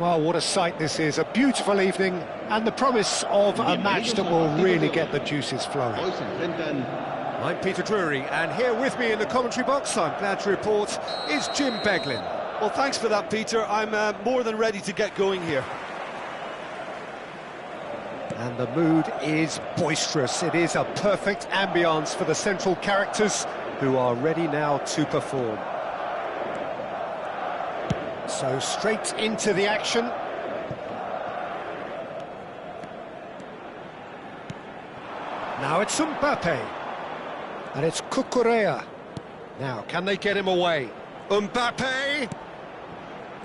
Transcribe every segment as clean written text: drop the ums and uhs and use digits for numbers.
Well, what a sight this is. A beautiful evening and the promise of a match that will really get the juices flowing. I'm Peter Drury, and here with me in the commentary box, I'm glad to report, is Jim Beglin. Well, thanks for that, Peter. I'm more than ready to get going here. And the mood is boisterous. It is a perfect ambience for the central characters who are ready now to perform. So straight into the action. Now it's Mbappe. And it's Cucurella. Now, can they get him away? Mbappe!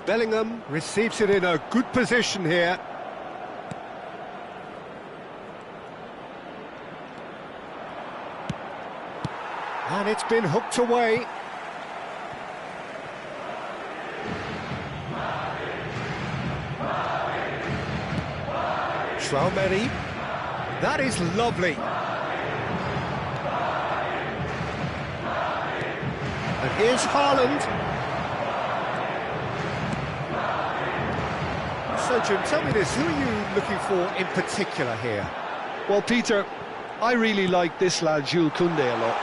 Bellingham receives it in a good position here. And it's been hooked away. Traoré. That is lovely. And here's Haaland. So, Jim, tell me this, who are you looking for in particular here? Well, Peter, I really like this lad, Jules Koundé, a lot.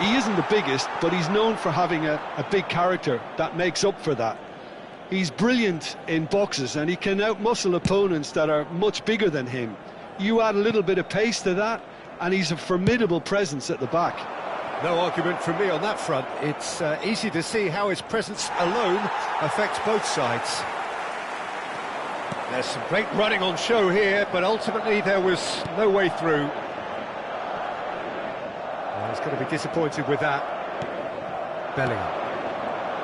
He isn't the biggest, but he's known for having a big character that makes up for that. He's brilliant in boxes, and he can outmuscle opponents that are much bigger than him. You add a little bit of pace to that, and he's a formidable presence at the back. No argument from me on that front. It's easy to see how his presence alone affects both sides. There's some great running on show here, but ultimately there was no way through. Well, he's going to be disappointed with that. Bellingham.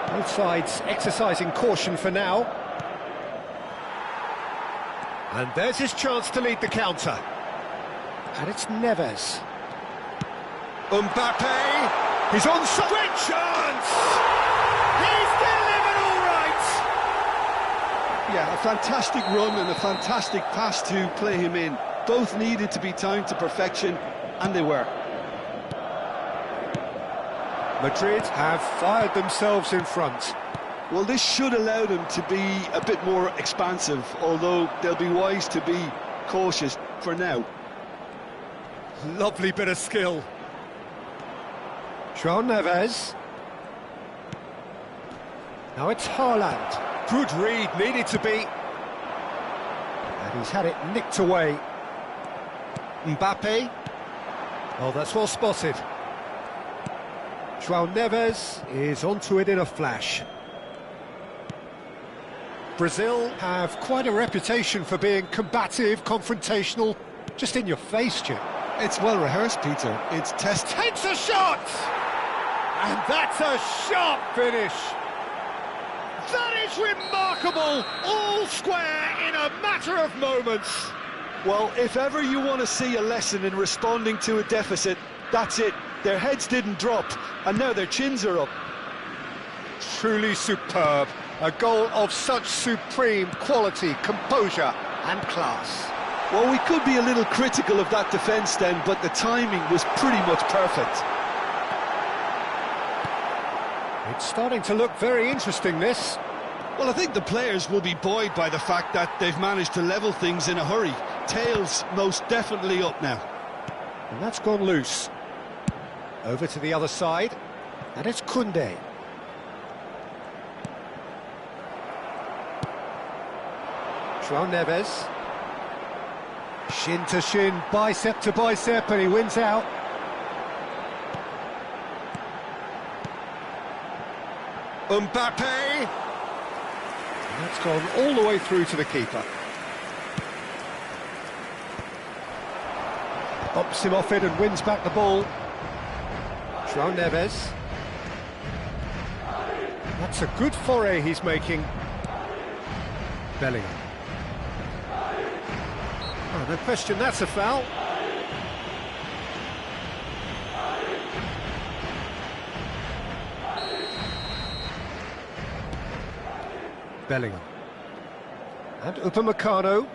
Both sides exercising caution for now. And there's his chance to lead the counter. And it's Neves. Mbappe, he's on great chance! He's delivered all right! Yeah, a fantastic run and a fantastic pass to play him in. Both needed to be timed to perfection, and they were. Madrid have fired themselves in front. Well, this should allow them to be a bit more expansive, although they'll be wise to be cautious for now. Lovely bit of skill. João Neves. Now it's Haaland. Good read, needed to be. And he's had it nicked away. Mbappe. Oh, that's well spotted. João Neves is onto it in a flash. Brazil have quite a reputation for being combative, confrontational, just in your face, Jim. It's well rehearsed, Peter. It's test. Takes a shot! And that's a sharp finish. That is remarkable! All square in a matter of moments. Well, if ever you want to see a lesson in responding to a deficit, that's it. Their heads didn't drop, and now their chins are up. Truly superb. A goal of such supreme quality, composure and class. Well, we could be a little critical of that defence then, but the timing was pretty much perfect. It's starting to look very interesting, this. Well, I think the players will be buoyed by the fact that they've managed to level things in a hurry. Tails most definitely up now. And that's gone loose. Over to the other side, and it's Koundé. João Neves. Shin to shin, bicep to bicep, and he wins out. Mbappe! And that's gone all the way through to the keeper. Bops him off it and wins back the ball. João Neves. That's a good foray he's making. Bellingham. Oh, no question, that's a foul. Bellingham. And Upamecano.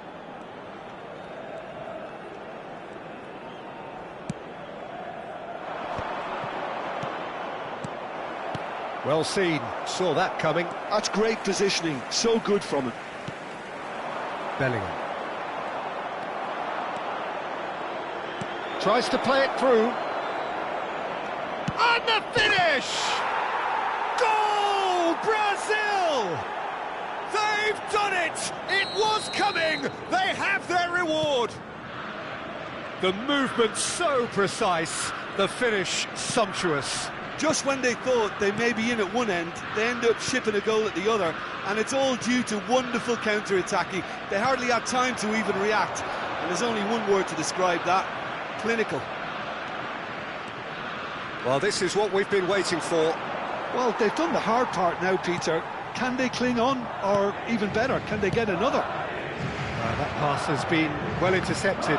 Well seen, saw that coming. That's great positioning, so good from him. Bellingham. Tries to play it through. And the finish! Goal! Brazil! They've done it! It was coming! They have their reward! The movement so precise, the finish sumptuous. Just when they thought they may be in at one end, they end up shipping a goal at the other, and it's all due to wonderful counter-attacking. They hardly had time to even react, and there's only one word to describe that: clinical. Well, this is what we've been waiting for. Well, they've done the hard part now, Peter. Can they cling on, or even better, can they get another? That pass has been well intercepted.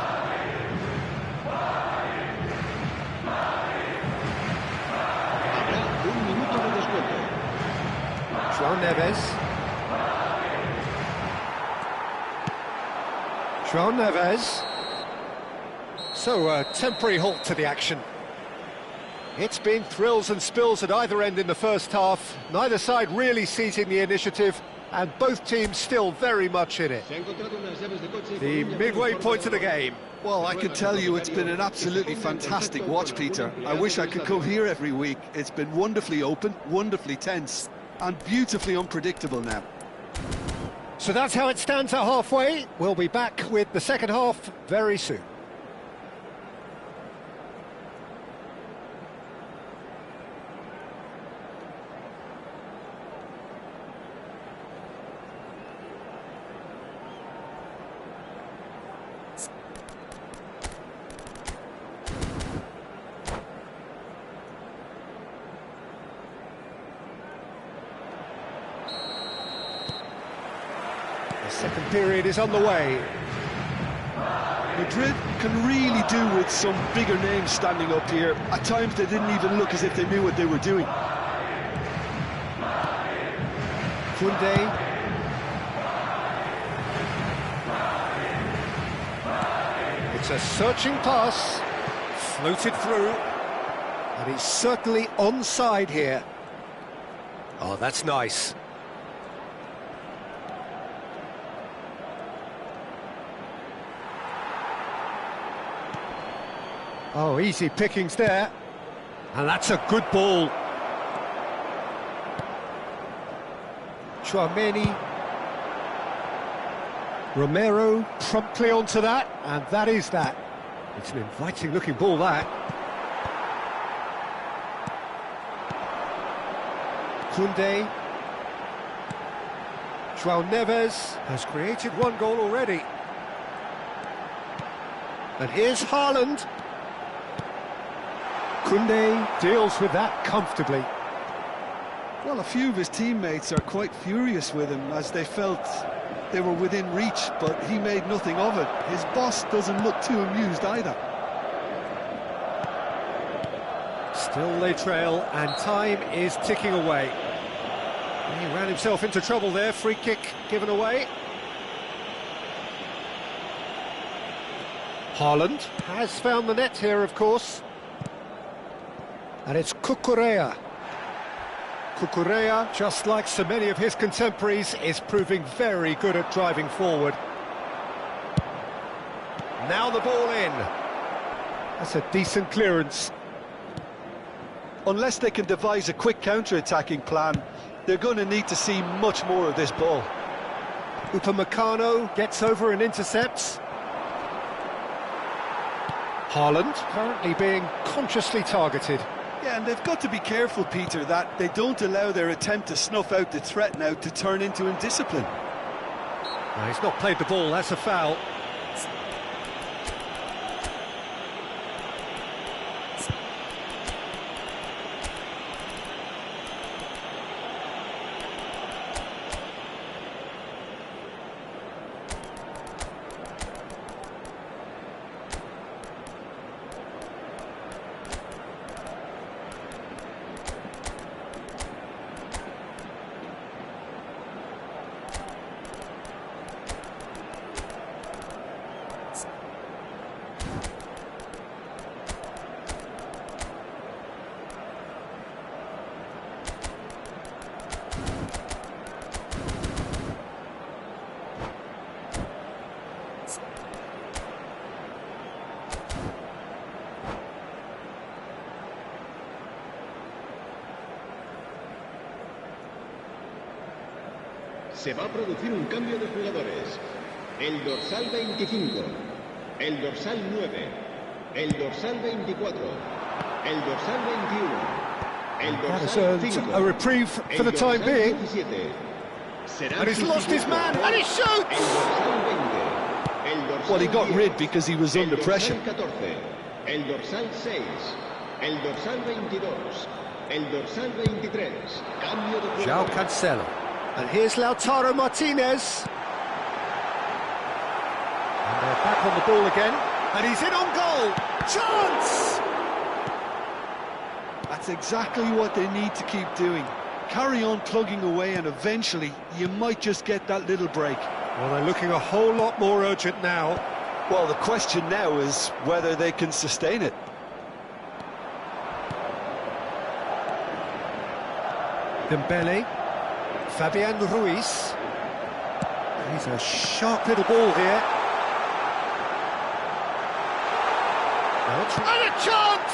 João Neves. João Neves. So, a temporary halt to the action. It's been thrills and spills at either end in the first half. Neither side really seizing the initiative, and both teams still very much in it. The midway point of the game. Well, I can tell you it's been an absolutely fantastic watch, Peter. I wish I could come here every week. It's been wonderfully open, wonderfully tense, and beautifully unpredictable now. So that's how it stands at halfway. We'll be back with the second half very soon. The second period is on the way. Madrid can really do with some bigger names standing up here. At times they didn't even look as if they knew what they were doing. Koundé. It's a searching pass, floated through, and he's certainly onside here. Oh, that's nice. Oh, easy pickings there. And that's a good ball. Tchouaméni. Romero promptly onto that, and that is that. It's an inviting-looking ball, that. Koundé. João Neves has created one goal already. And here's Haaland. Koundé deals with that comfortably. Well, a few of his teammates are quite furious with him as they felt they were within reach, but he made nothing of it. His boss doesn't look too amused either. Still they trail, and time is ticking away. He ran himself into trouble there, free kick given away. Haaland has found the net here, of course. And it's Cucurella. Cucurella, just like so many of his contemporaries, is proving very good at driving forward. Now the ball in. That's a decent clearance. Unless they can devise a quick counter-attacking plan, they're going to need to see much more of this ball. Upamecano gets over and intercepts. Haaland currently being consciously targeted. Yeah, and they've got to be careful, Peter, that they don't allow their attempt to snuff out the threat now to turn into indiscipline. No, he's not played the ball, that's a foul. Se va a producir un cambio de jugadores. El dorsal 25, el dorsal 9, el dorsal 24, el dorsal 21, el dorsal 5, a reprieve for the time being. 17. And he's lost his man, and he shoots! Well, he got rid because he was under pressure. El dorsal 14, el dorsal 6, el dorsal 22, el dorsal 23. Cambio de João jugadores. Cancelo. And here's Lautaro Martinez. And they're back on the ball again. And he's in on goal. Chance! That's exactly what they need to keep doing. Carry on plugging away and eventually you might just get that little break. Well, they're looking a whole lot more urgent now. Well, the question now is whether they can sustain it. Dembele. Fabian Ruiz. He's a sharp little ball here. And a chance!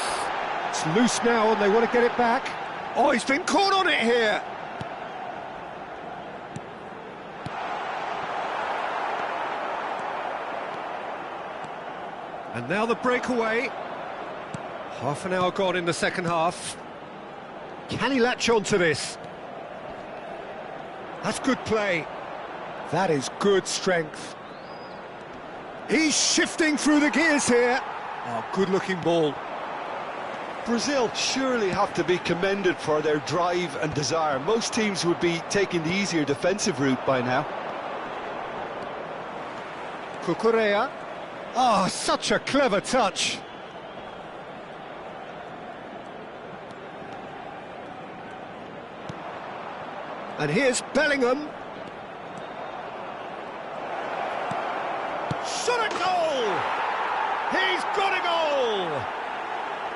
It's loose now and they want to get it back. Oh, he's been caught on it here. And now the breakaway. Half an hour gone in the second half. Can he latch on to this? That's good play. That is good strength. He's shifting through the gears here. Oh, good-looking ball. Brazil surely have to be commended for their drive and desire. Most teams would be taking the easier defensive route by now. Cucurella. Oh, such a clever touch. And here's Bellingham. Shot a goal! He's got a goal!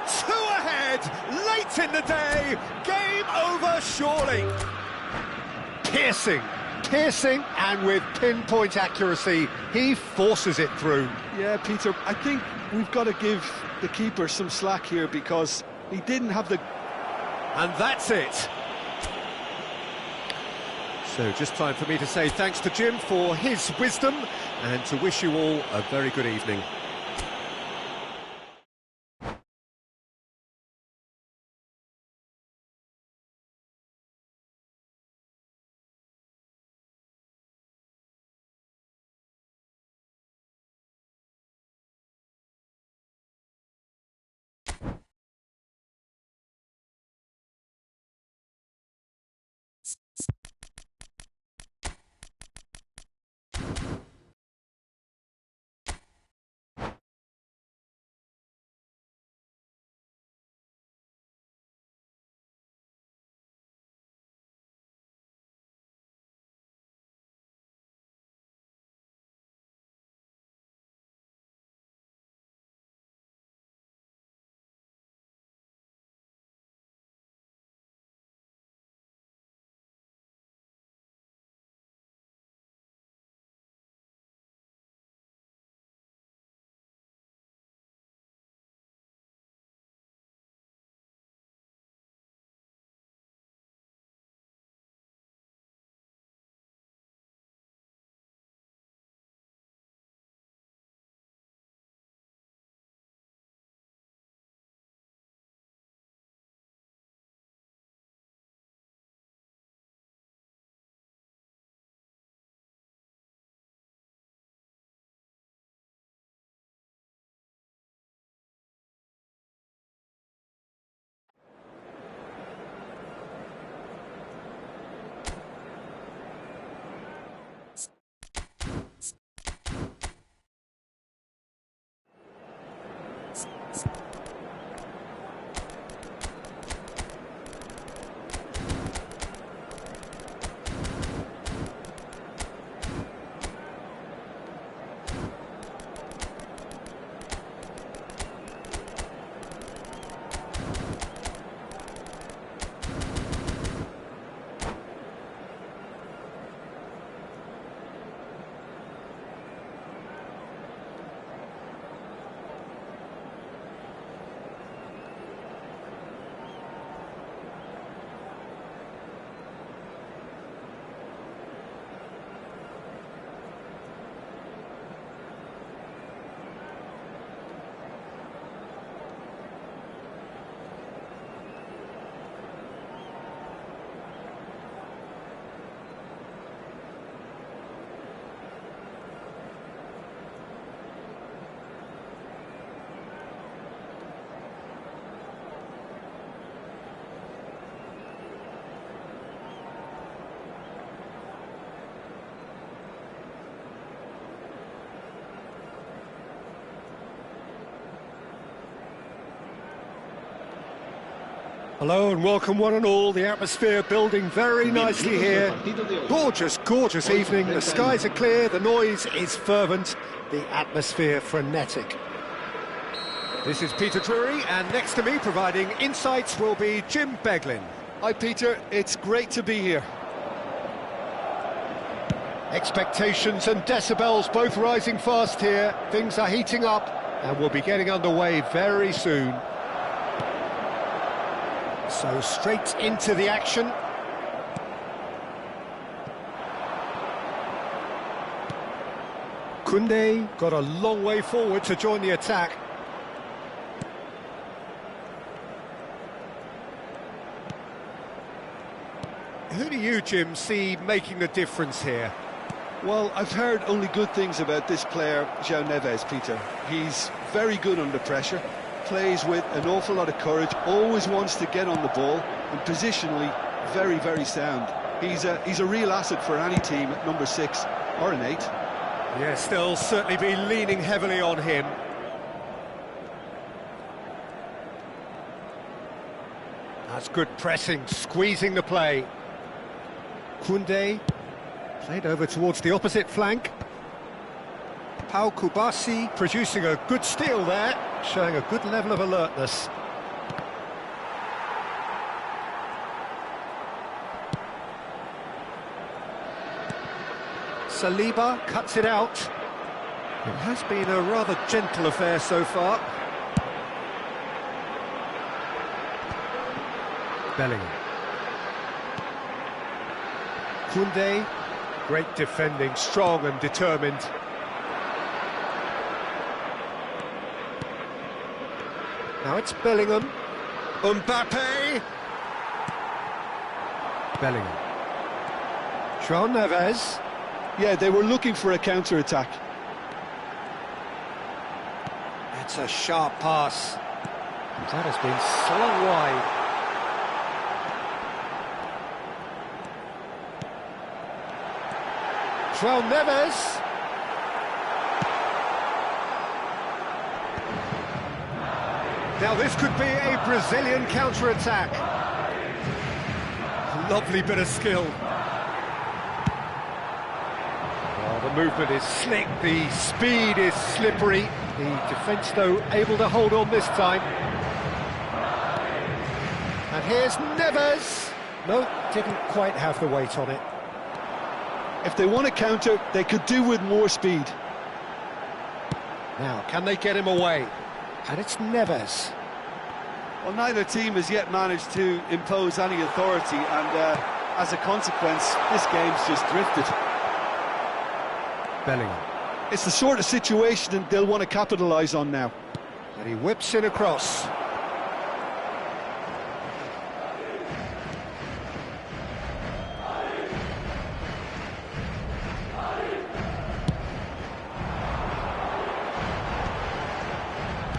2 ahead, late in the day, game over surely. Piercing, and with pinpoint accuracy, he forces it through. Yeah, Peter, I think we've got to give the keeper some slack here because he didn't have the... And that's it. So just time for me to say thanks to Jim for his wisdom and to wish you all a very good evening. Hello and welcome one and all. The atmosphere building very nicely here. Gorgeous, gorgeous evening. The skies are clear, the noise is fervent, the atmosphere frenetic. This is Peter Drury, and next to me providing insights will be Jim Beglin. Hi Peter, it's great to be here. Expectations and decibels both rising fast here. Things are heating up and we'll be getting underway very soon. So straight into the action. Koundé got a long way forward to join the attack. Who do you, Jim, see making the difference here? Well, I've heard only good things about this player, João Neves, Peter. He's very good under pressure, plays with an awful lot of courage, always wants to get on the ball, and positionally, very, very sound. He's a real asset for any team at number 6 or an 8. Yes, they'll certainly be leaning heavily on him. That's good pressing, squeezing the play. Koundé played over towards the opposite flank. Pau Kubasi producing a good steal there, showing a good level of alertness. Saliba cuts it out. It has been a rather gentle affair so far. Bellingham. Koundé, great defending, strong and determined. Now it's Bellingham. Mbappe. Bellingham. João Neves. Yeah, they were looking for a counter-attack. That's a sharp pass. That has been slung wide. João Neves. Now this could be a Brazilian counter-attack. Lovely bit of skill. Well, the movement is slick, the speed is slippery. The defence, though, able to hold on this time. And here's Neves. No, didn't quite have the weight on it. If they want to counter, they could do with more speed. Now, can they get him away? And it's Neves. Well, neither team has yet managed to impose any authority, and as a consequence, this game's just drifted. Bellingham. It's the sort of situation they'll want to capitalise on now. And he whips in across.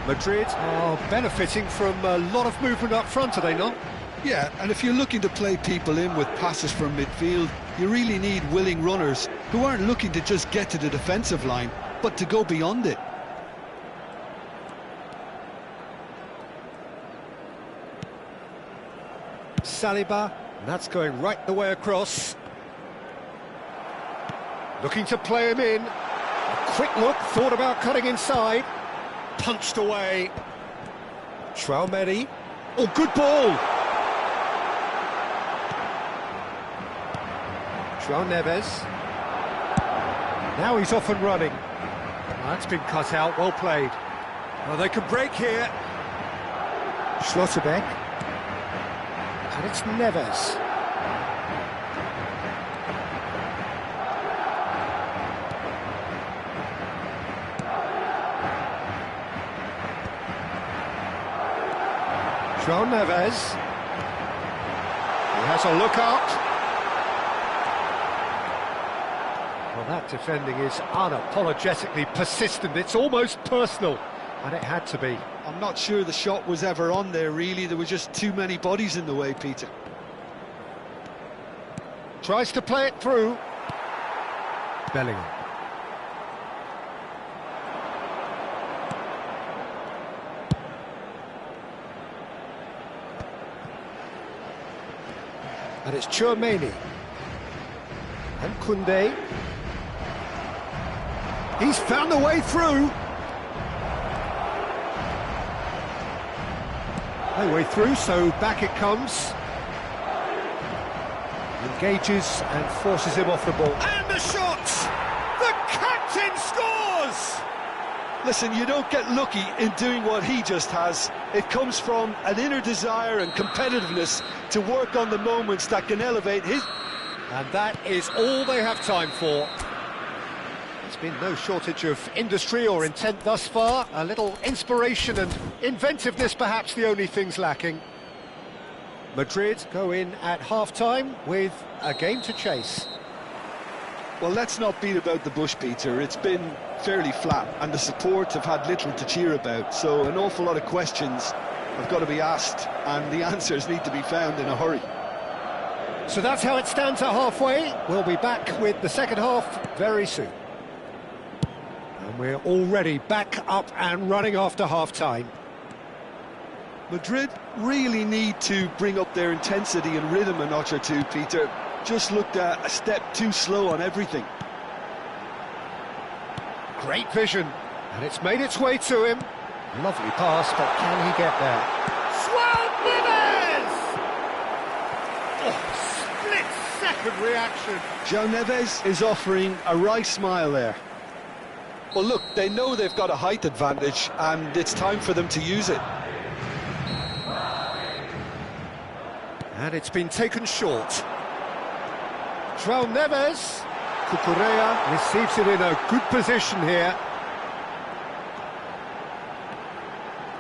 Madrid are benefiting from a lot of movement up front, are they not? Yeah, and if you're looking to play people in with passes from midfield, you really need willing runners who aren't looking to just get to the defensive line, but to go beyond it. Saliba, and that's going right the way across. Looking to play him in. A quick look, thought about cutting inside. Punched away. Traoré. Oh, good ball. João Neves. Now he's off and running. That's been cut out, well played. Well, they can break here. Schlotterbeck. And it's Neves. João Neves. He has a look up. Well, that defending is unapologetically persistent. It's almost personal, and it had to be. I'm not sure the shot was ever on there, really. There were just too many bodies in the way, Peter. Tries to play it through. Bellingham. And it's Tchouaméni. And Koundé. He's found a way through. No way through, so back it comes. Engages and forces him off the ball. And the shot! The captain scores! Listen, you don't get lucky in doing what he just has. It comes from an inner desire and competitiveness to work on the moments that can elevate his... And that is all they have time for. There's been no shortage of industry or intent thus far. A little inspiration and inventiveness, perhaps the only things lacking. Madrid go in at half-time with a game to chase. Well, let's not beat about the bush, Peter. It's been fairly flat, and the support have had little to cheer about. So an awful lot of questions have got to be asked, and the answers need to be found in a hurry. So that's how it stands at halfway. We'll be back with the second half very soon. And we're already back up and running after half-time. Madrid really need to bring up their intensity and rhythm a notch or two, Peter. Just looked a step too slow on everything. Great vision, and it's made its way to him. Lovely pass, but can he get there? João Neves! Oh, split-second reaction. João Neves is offering a right smile there. Well, look, they know they've got a height advantage, and it's time for them to use it. And it's been taken short. João Neves. Cucurella receives it in a good position here.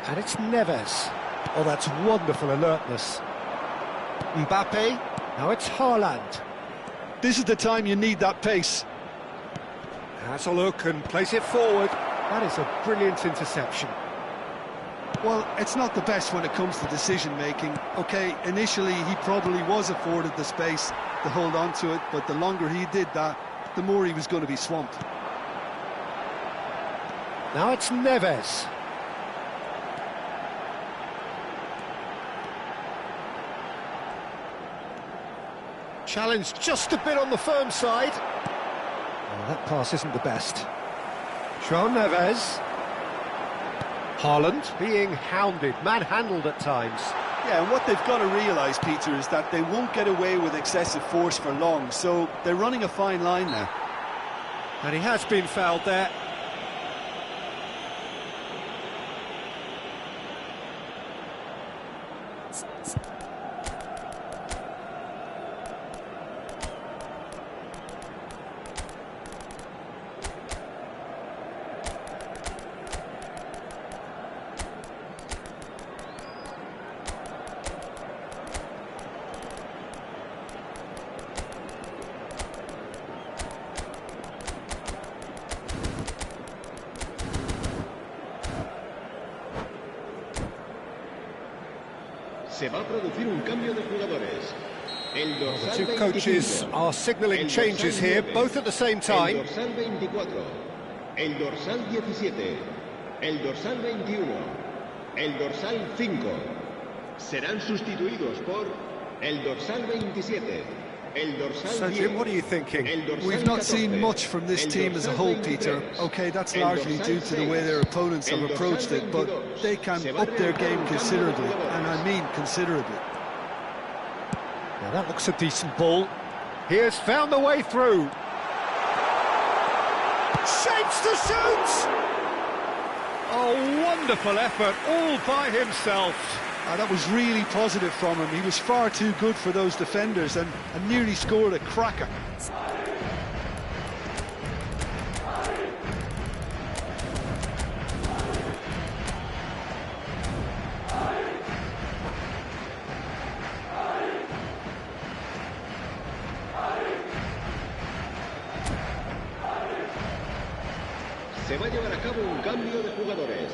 And it's Neves. Oh, that's wonderful alertness. Mbappe. Now it's Haaland. This is the time you need that pace. Has a look and plays it forward. That is a brilliant interception. Well, it's not the best when it comes to decision-making. OK, initially he probably was afforded the space to hold on to it, but the longer he did that, the more he was going to be swamped. Now it's Neves. Challenged just a bit on the firm side. Oh, that pass isn't the best. João Neves. Haaland being hounded, manhandled at times. Yeah, and what they've got to realise, Peter, is that they won't get away with excessive force for long, so they're running a fine line now. And he has been fouled there. Se va a producir un cambio de jugadores. The two coaches are signalling changes here, both at the same time. El dorsal 24, el dorsal 17, el dorsal 21, el dorsal 5. Serán sustituidos por el dorsal 27. So, Jim, what are you thinking? We've not seen much from this team as a whole, Peter. OK, that's largely due to the way their opponents have approached it, but they can up their game considerably, and I mean considerably. Now that looks a decent ball. He has found the way through. Shapes to shoot! Oh, wonderful effort, all by himself. That was really positive from him. He was far too good for those defenders and nearly scored a cracker. Se va a llevar a cabo un cambio de jugadores.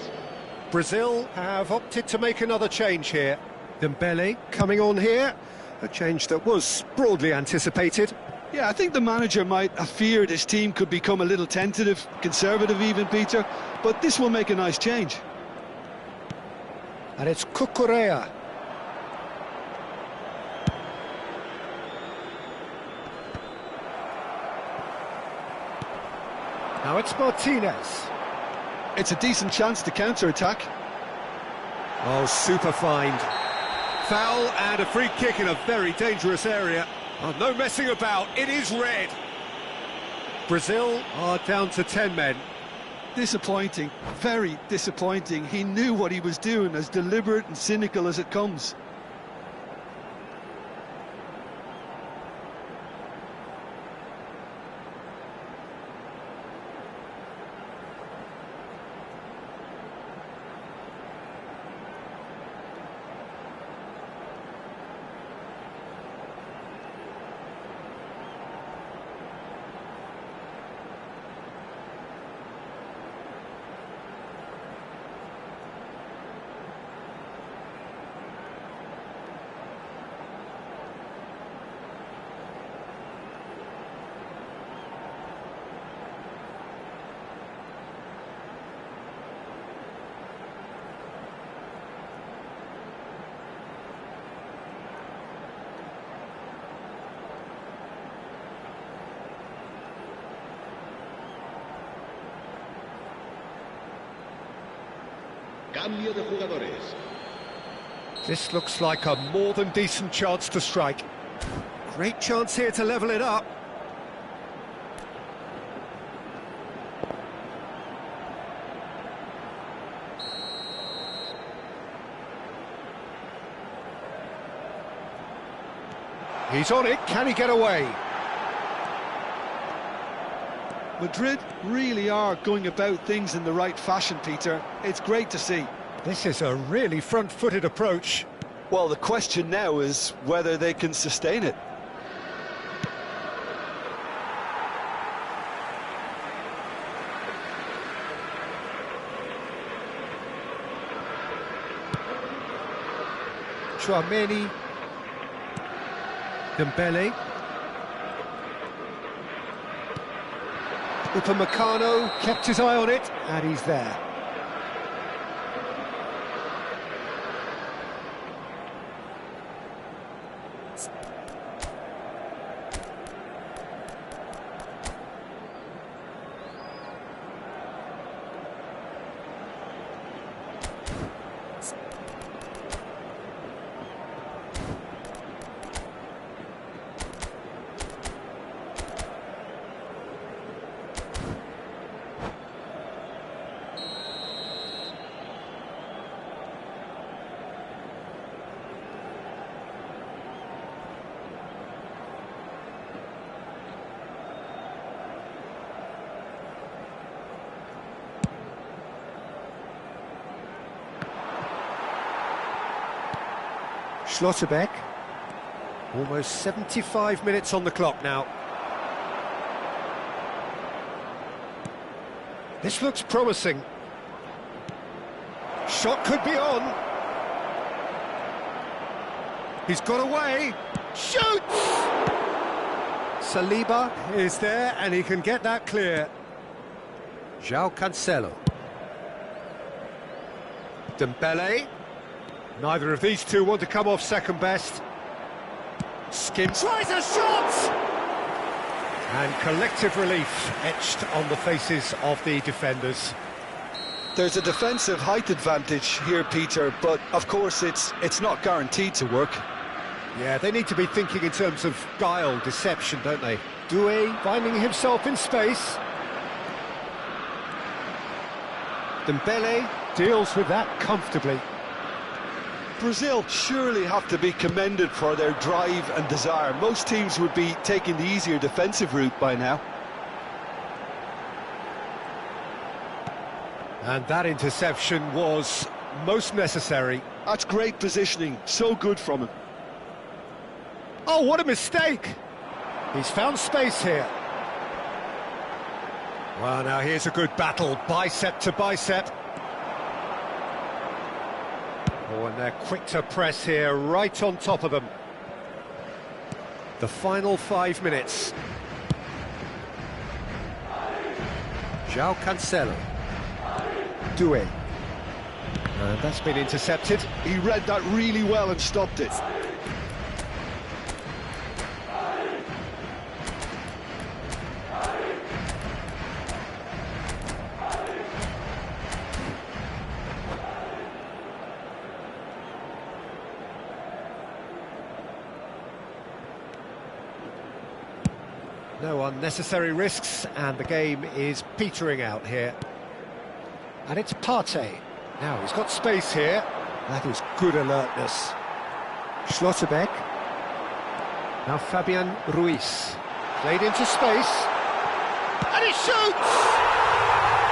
Brazil have opted to make another change here. Dembele coming on here, a change that was broadly anticipated. Yeah, I think the manager might have feared his team could become a little tentative, conservative even, Peter, but this will make a nice change. And it's Cucurella. Now it's Martinez. It's a decent chance to counter-attack. Oh, super find. Foul and a free kick in a very dangerous area. Oh, no messing about, it is red. Brazil are down to 10 men. Disappointing, very disappointing. He knew what he was doing, as deliberate and cynical as it comes. Cambio de jugadores. This looks like a more than decent chance to strike. Great chance here to level it up. He's on it, can he get away? Madrid really are going about things in the right fashion, Peter. It's great to see. This is a really front-footed approach. Well, the question now is whether they can sustain it. Tchouaméni. Dembele. Upamecano kept his eye on it, and he's there. Schlotterbeck. Almost 75 minutes on the clock now. This looks promising. Shot could be on. He's got away. Shoots! Saliba is there and he can get that clear. João Cancelo. Dembele. Neither of these two want to come off second best. Skin tries a shot! And collective relief etched on the faces of the defenders. There's a defensive height advantage here, Peter, but of course it's not guaranteed to work. Yeah, they need to be thinking in terms of guile, deception, don't they? Doué finding himself in space. Dembele deals with that comfortably. Brazil surely have to be commended for their drive and desire. Most teams would be taking the easier defensive route by now. And that interception was most necessary. That's great positioning, so good from him. Oh, what a mistake! He's found space here. Well, now here's a good battle, bicep to bicep. Oh, and they're quick to press here, right on top of them. The final 5 minutes. João Cancelo. Doué. And that's been intercepted. He read that really well and stopped it. No unnecessary risks, and the game is petering out here. And it's Partey. Now he's got space here. That is good alertness. Schlotterbeck. Now Fabian Ruiz. Played into space. And he shoots!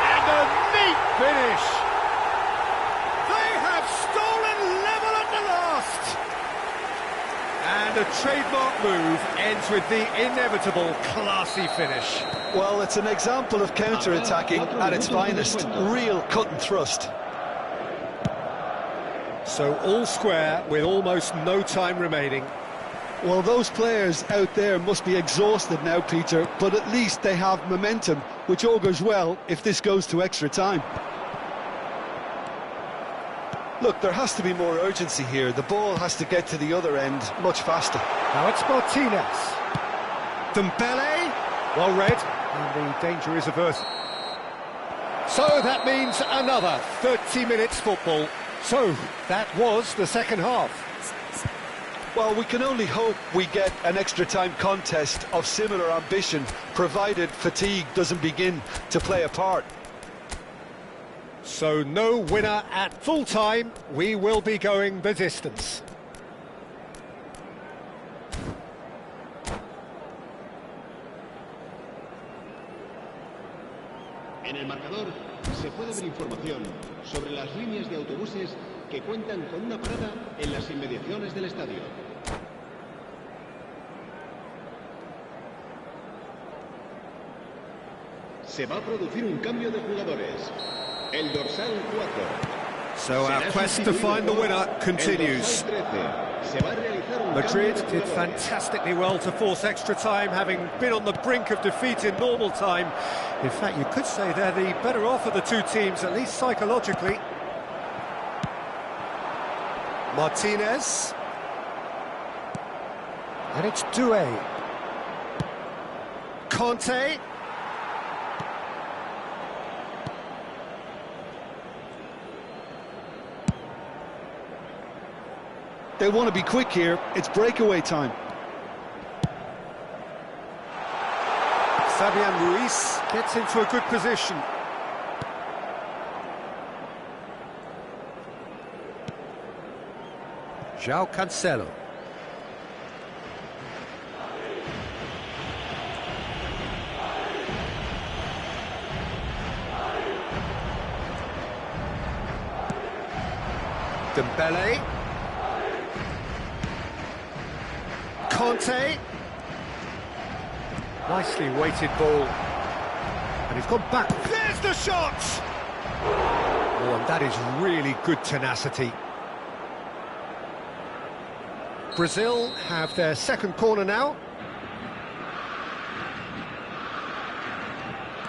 And a neat finish! They have stolen level at the last! And a trademark move ends with the inevitable classy finish. Well, it's an example of counter-attacking at its finest. Real cut and thrust. So all square with almost no time remaining. Well, those players out there must be exhausted now, Peter, but at least they have momentum, which augurs well if this goes to extra time. Look, there has to be more urgency here. The ball has to get to the other end much faster. Now it's Martinez. Dembele, well read, and the danger is averted. So that means another 30 minutes football. So that was the second half. Well, we can only hope we get an extra-time contest of similar ambition, provided fatigue doesn't begin to play a part. So no winner at full time. We will be going the distance. En el marcador se puede ver información sobre las líneas de autobuses que cuentan con una parada en las inmediaciones del estadio. Se va a producir un cambio de jugadores. El dorsal 4. So our quest to find the winner continues. Madrid did fantastically well to force extra time, having been on the brink of defeat in normal time. In fact, you could say they're the better off of the two teams, at least psychologically. Martinez. And it's Doué. Conte. They want to be quick here. It's breakaway time. Fabian Ruiz gets into a good position. João Cancelo. Dembele. Conte. Nicely weighted ball. And he's gone back. There's the shot! Oh, and that is really good tenacity. Brazil have their second corner now.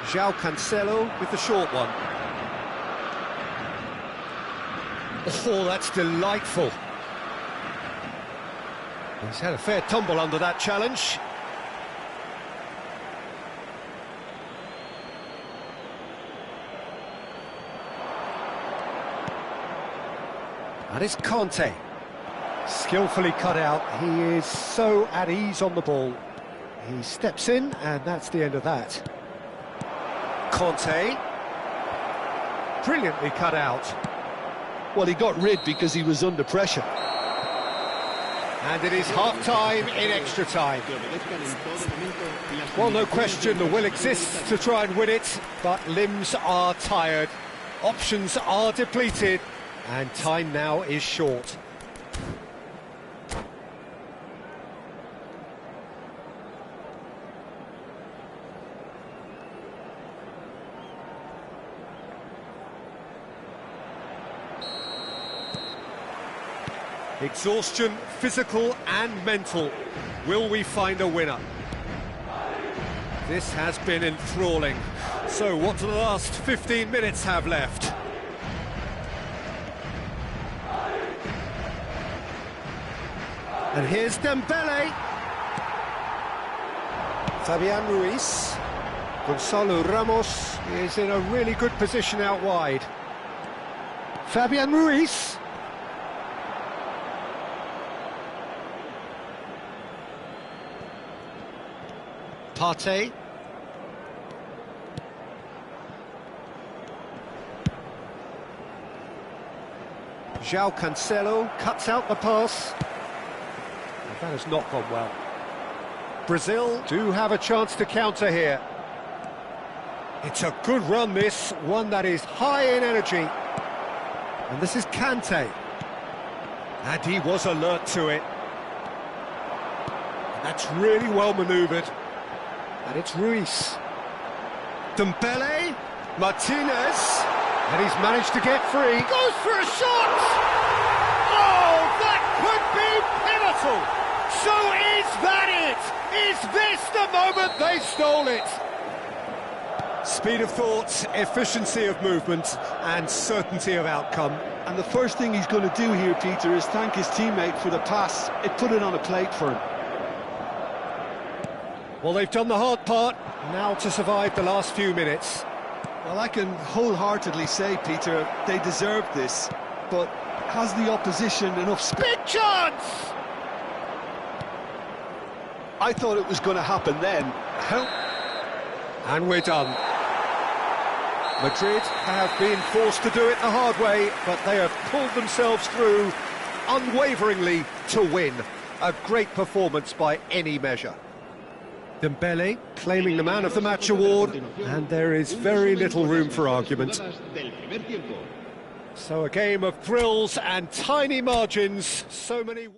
João Cancelo with the short one. Oh, that's delightful. He's had a fair tumble under that challenge. And it's Conte. Skillfully cut out. He is so at ease on the ball. He steps in, and that's the end of that. Conte. Brilliantly cut out. Well, he got rid because he was under pressure. And it is half-time in extra time. Well, no question, the will exists to try and win it, but limbs are tired, options are depleted, and time now is short. Exhaustion, physical and mental. Will we find a winner? This has been enthralling. So what do the last 15 minutes have left? And here's Dembele. Fabian Ruiz. Gonzalo Ramos is in a really good position out wide. Fabian Ruiz. Partey. João Cancelo cuts out the pass. That has not gone well. Brazil do have a chance to counter here. It's a good run, this, one that is high in energy. And this is Kante. And he was alert to it. And that's really well manoeuvred. And it's Ruiz. Dembele, Martinez. And he's managed to get free. Goes for a shot! Oh, that could be pivotal! So is that it? Is this the moment they stole it? Speed of thought, efficiency of movement, and certainty of outcome. And the first thing he's going to do here, Peter, is thank his teammate for the pass. It put it on a plate for him. Well, they've done the hard part, now to survive the last few minutes. Well, I can wholeheartedly say, Peter, they deserved this, but has the opposition enough... Big chance! I thought it was going to happen then. And we're done. Madrid have been forced to do it the hard way, but they have pulled themselves through unwaveringly to win. A great performance by any measure. Dembele claiming the Man of the Match award, and there is very little room for argument. So a game of thrills and tiny margins, so many...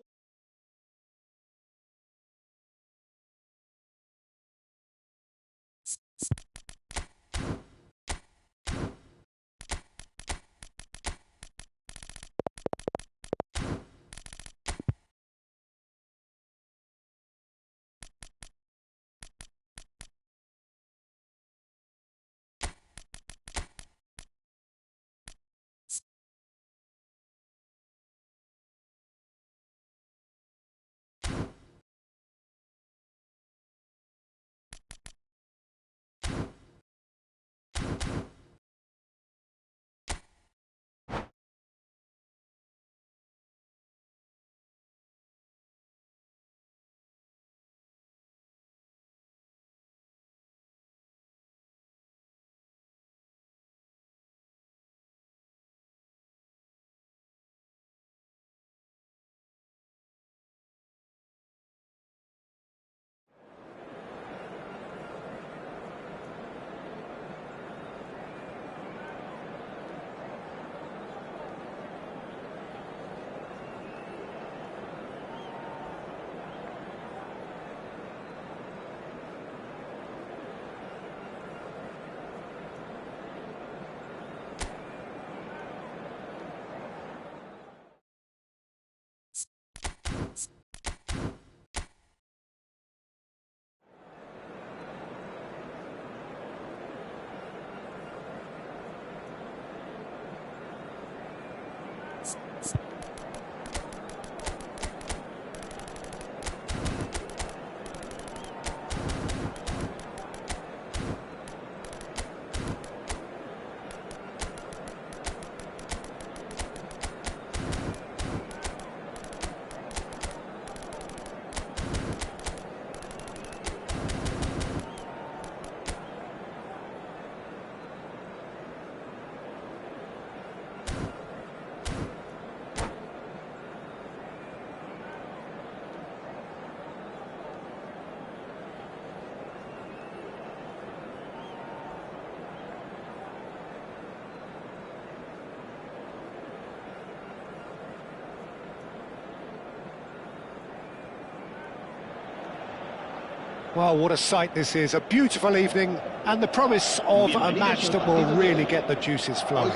Well, what a sight this is, a beautiful evening, and the promise of a match that will really get the juices flowing.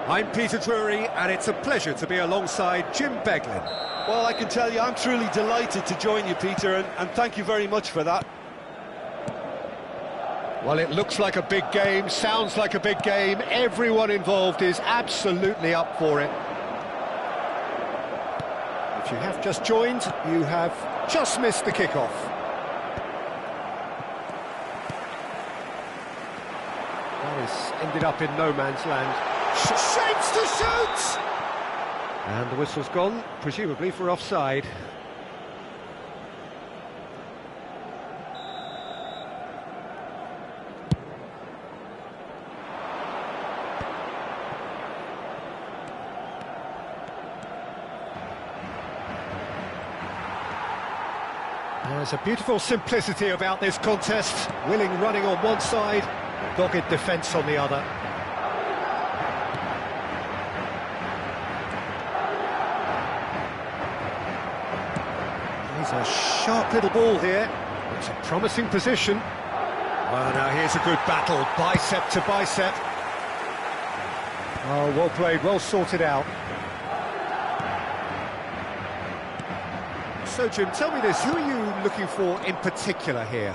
I'm Peter Drury, and it's a pleasure to be alongside Jim Beglin. Well, I can tell you, I'm truly delighted to join you, Peter, and thank you very much for that. Well, it looks like a big game, sounds like a big game, everyone involved is absolutely up for it. If you have just joined, you have just missed the kickoff. This ended up in no man's land. Shapes to shoot! And the whistle's gone, presumably for offside. There's a beautiful simplicity about this contest. Willing running on one side, dogged defence on the other. He's a sharp little ball here. It's a promising position. Well, now here's a good battle, bicep to bicep. Oh, well played, well sorted out. So, Jim, tell me this, who are you looking for in particular here?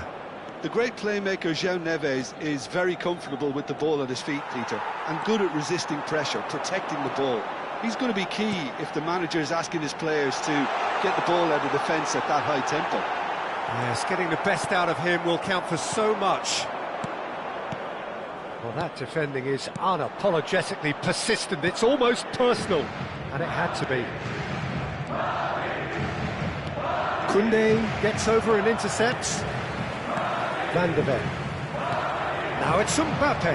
The great playmaker João Neves is very comfortable with the ball at his feet, Peter, and good at resisting pressure, protecting the ball. He's going to be key if the manager is asking his players to get the ball out of defence at that high tempo. Yes, getting the best out of him will count for so much. Well, that defending is unapologetically persistent. It's almost personal, and it had to be. Koundé gets over and intercepts. Van de Ven. Now it's Mbappe.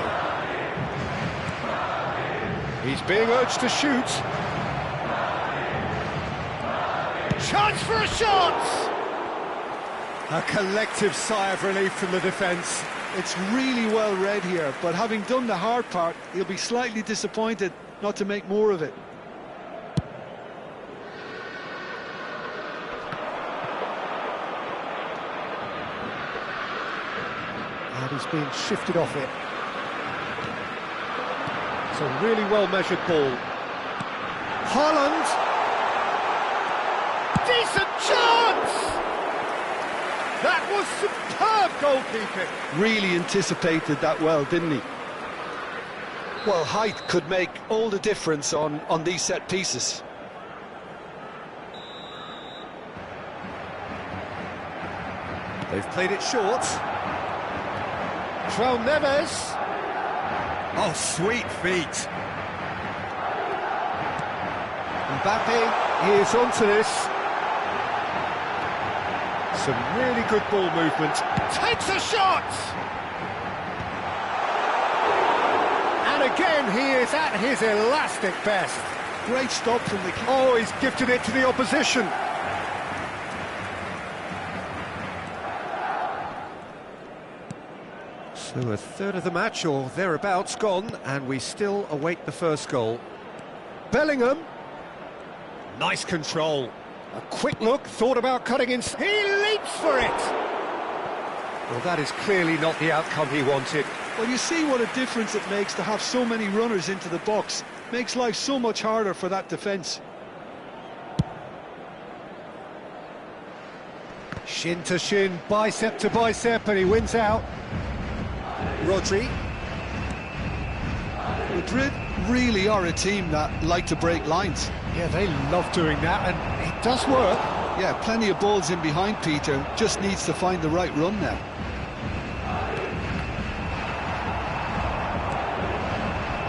He's being urged to shoot. Chance for a shot! A collective sigh of relief from the defence. It's really well read here, but having done the hard part, he'll be slightly disappointed not to make more of it. And he's being shifted off it. It's a really well-measured ball. Haaland! Decent chance! That was superb goalkeeping! Really anticipated that well, didn't he? Well, height could make all the difference on these set pieces. They've played it short. João Neves. Oh, sweet feet. Mbappe is onto this. Some really good ball movement. Takes a shot! And again, he is at his elastic best. Great stop from the keeper. Oh, he's gifted it to the opposition. So a third of the match, or thereabouts, gone, and we still await the first goal. Bellingham. Nice control. A quick look, thought about cutting in. He leaps for it! Well, that is clearly not the outcome he wanted. Well, you see what a difference it makes to have so many runners into the box. Makes life so much harder for that defence. Shin to shin, bicep to bicep, and he wins out. Rodri. Madrid really are a team that like to break lines. Yeah, they love doing that, and it does work. Yeah, plenty of balls in behind Peter, just needs to find the right run now.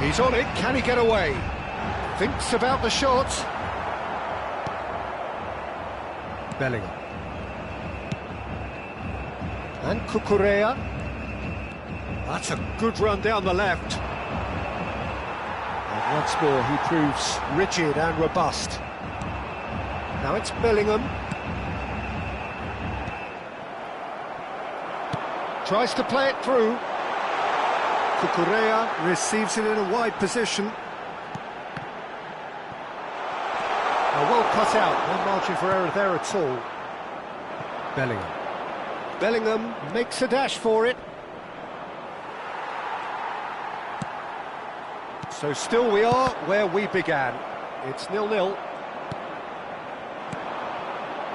He's on it, can he get away? Thinks about the shot. Bellingham. And Cucurella. That's a good run down the left. And once more he proves rigid and robust. Now it's Bellingham. Tries to play it through. Cucurella receives it in a wide position. Now well cut out, no margin for error there at all. Bellingham. Bellingham makes a dash for it. So still we are where we began. It's 0-0.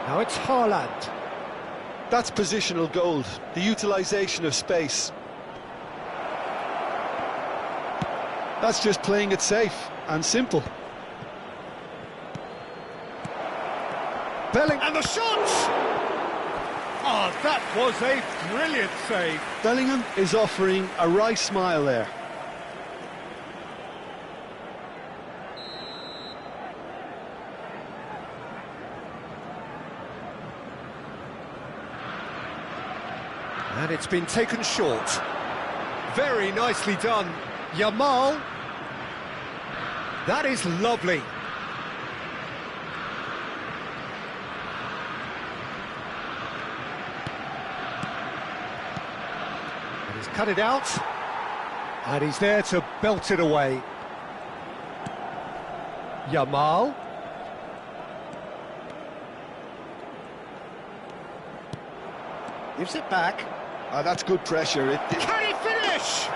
Now it's Haaland. That's positional gold, the utilisation of space. That's just playing it safe and simple. Bellingham, and the shot! Oh, that was a brilliant save. Bellingham is offering a wry smile there. And it's been taken short. Very nicely done. Yamal. That is lovely. He's cut it out, and he's there to belt it away. Yamal. Gives it back. That's good pressure. Can he finish?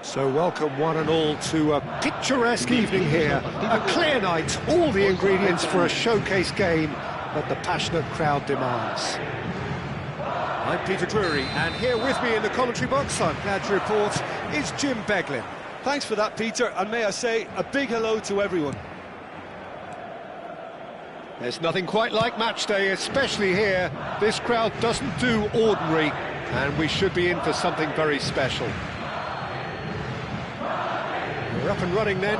So welcome one and all to a picturesque evening here. A clear night, all the ingredients for a showcase game that the passionate crowd demands. I'm Peter Drury, and here with me in the commentary box, I'm glad to report, is Jim Beglin. Thanks for that, Peter, and may I say a big hello to everyone. There's nothing quite like match day, especially here. This crowd doesn't do ordinary, and we should be in for something very special. We're up and running then.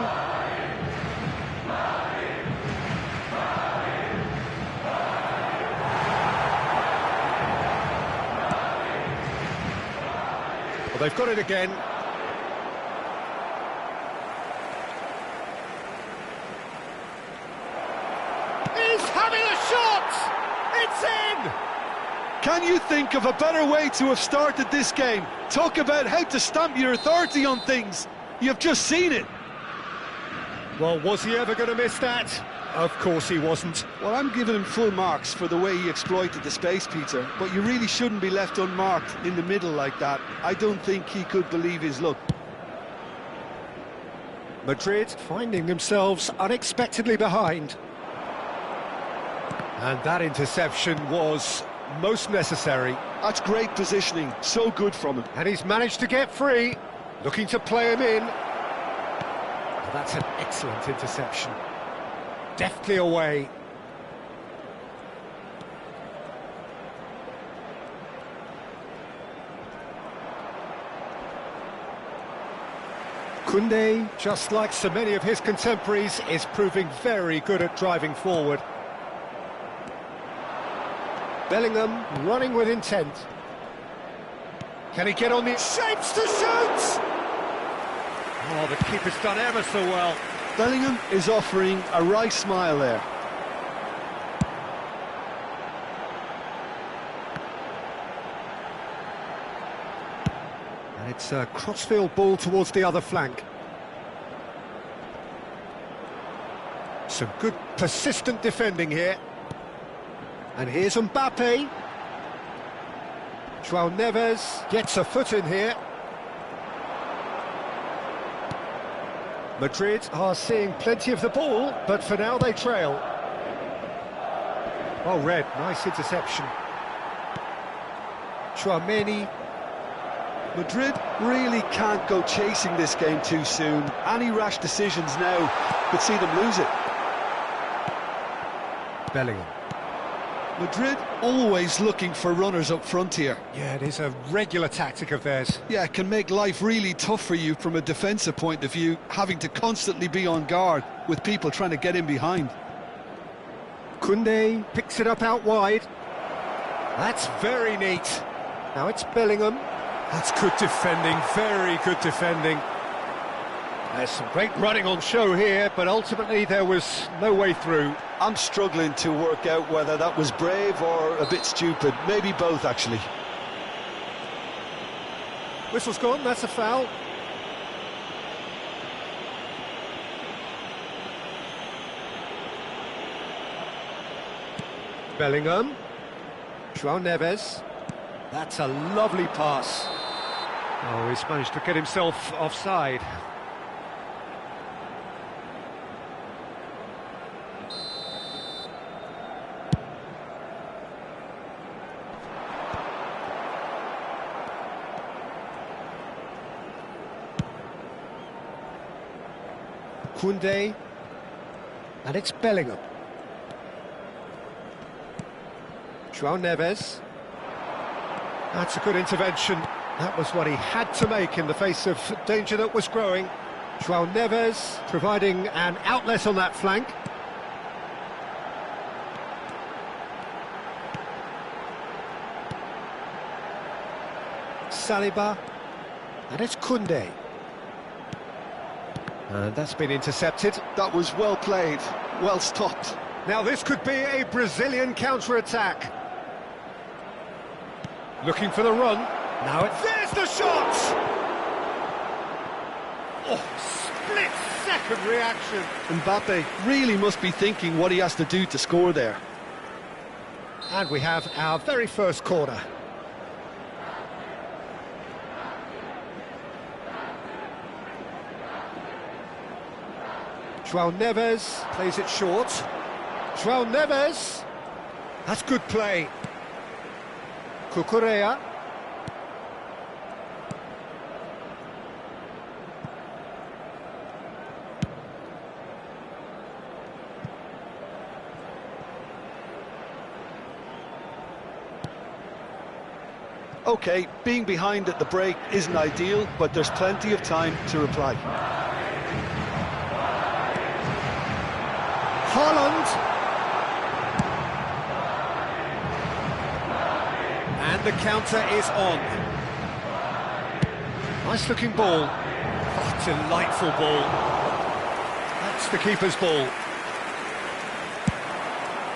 Well, they've got it again. He's having a shot! It's in! Can you think of a better way to have started this game? Talk about how to stamp your authority on things. You've just seen it. Well, was he ever going to miss that? Of course he wasn't. Well, I'm giving him full marks for the way he exploited the space, Peter, but you really shouldn't be left unmarked in the middle like that. I don't think he could believe his luck. Madrid finding themselves unexpectedly behind. And that interception was most necessary. That's great positioning, so good from him. And he's managed to get free, looking to play him in. Well, that's an excellent interception. Deftly away. Koundé, just like so many of his contemporaries, is proving very good at driving forward. Bellingham running with intent. Can he get on the shapes to shoot? Oh, the keeper's done ever so well. Bellingham is offering a right smile there. And it's a crossfield ball towards the other flank. Some good persistent defending here. And here's Mbappe. João Neves gets a foot in here. Madrid are seeing plenty of the ball, but for now they trail. Well read, nice interception. Tchouaméni. Madrid really can't go chasing this game too soon. Any rash decisions now could see them lose it. Bellingham. Madrid always looking for runners up front here. Yeah, it is a regular tactic of theirs. Yeah, it can make life really tough for you from a defensive point of view, having to constantly be on guard with people trying to get in behind. Koundé picks it up out wide. That's very neat. Now it's Bellingham. That's good defending, very good defending. There's some great running on show here, but ultimately there was no way through. I'm struggling to work out whether that was brave or a bit stupid. Maybe both, actually. Whistle's gone, that's a foul. Bellingham. João Neves. That's a lovely pass. Oh, he's managed to get himself offside. Koundé, and it's Bellingham. João Neves. That's a good intervention. That was what he had to make in the face of danger that was growing. João Neves providing an outlet on that flank. Saliba, and it's Koundé. And that's been intercepted. That was well played, well stopped. Now this could be a Brazilian counter-attack. Looking for the run. Now there's the shot! Oh, split-second reaction. Mbappe really must be thinking what he has to do to score there. And we have our very first corner. João Neves plays it short. João Neves. That's good play. Cucurella. OK, being behind at the break isn't ideal, but there's plenty of time to reply. Haaland. And the counter is on. Nice looking ball. Oh, delightful ball. That's the keeper's ball.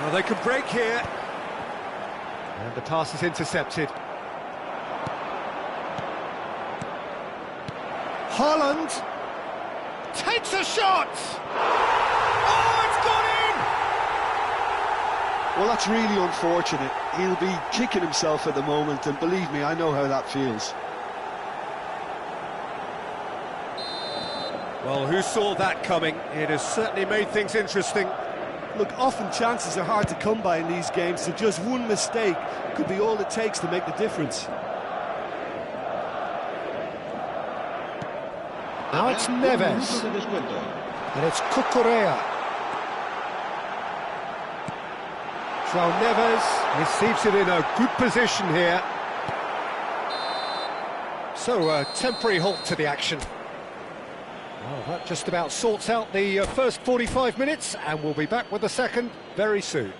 Well, they could break here. And the pass is intercepted. Haaland takes a shot! Well, that's really unfortunate. He'll be kicking himself at the moment, and believe me, I know how that feels. Well, who saw that coming? It has certainly made things interesting. Look, often chances are hard to come by in these games, so just one mistake could be all it takes to make the difference. Now it's Neves, and it's Cucurella. João Neves receives it in a good position here. So a temporary halt to the action. Well, that just about sorts out the first 45 minutes, and we'll be back with the second very soon.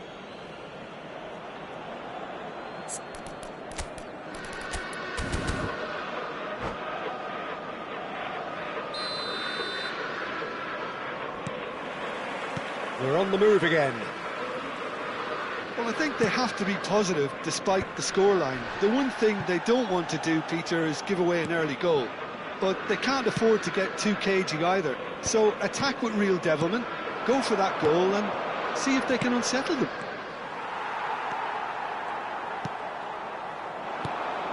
We're on the move again. Well, I think they have to be positive despite the scoreline. The one thing they don't want to do, Peter, is give away an early goal. But they can't afford to get too cagey either. So attack with real devilment, go for that goal and see if they can unsettle them.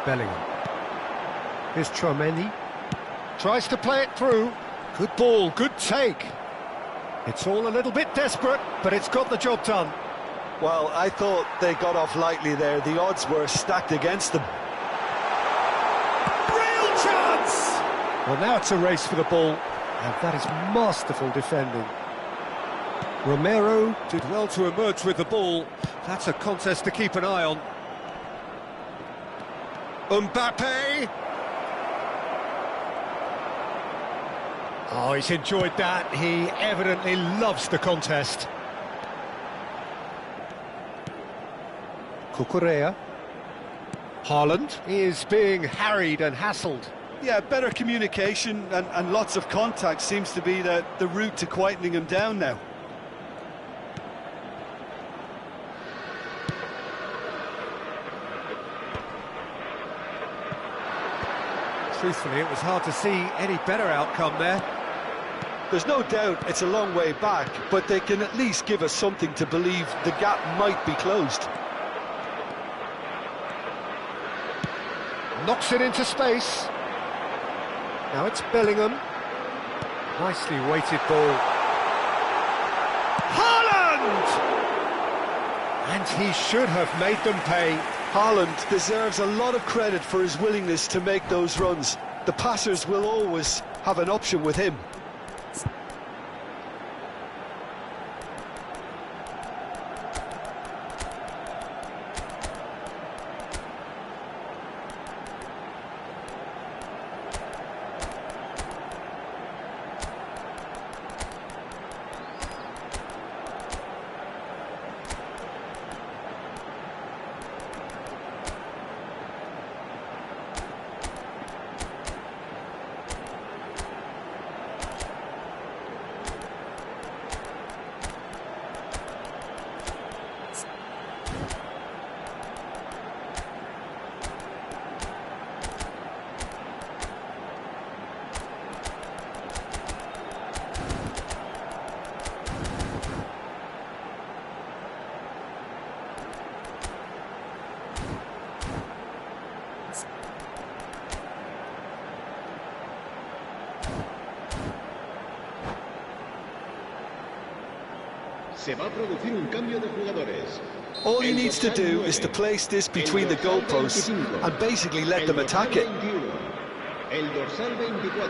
Bellingham. Here's Tchouaméni. Tries to play it through. Good ball, good take. It's all a little bit desperate, but it's got the job done. Well, I thought they got off lightly there. The odds were stacked against them. Real chance! Well, now it's a race for the ball, and that is masterful defending. Romero did well to emerge with the ball. That's a contest to keep an eye on. Mbappe! Oh, he's enjoyed that. He evidently loves the contest. Cucurella. Haaland is being harried and hassled. Yeah, better communication and lots of contact seems to be the route to quietening him down now. Truthfully, it was hard to see any better outcome there. There's no doubt it's a long way back, but they can at least give us something to believe the gap might be closed. Knocks it into space. Now it's Bellingham. Nicely weighted ball. Haaland! And he should have made them pay. Haaland deserves a lot of credit for his willingness to make those runs. The passers will always have an option with him. Se va a producir un cambio de jugadores. All he needs to do is to place this between the goalposts and basically let them attack it. El dorsal 24.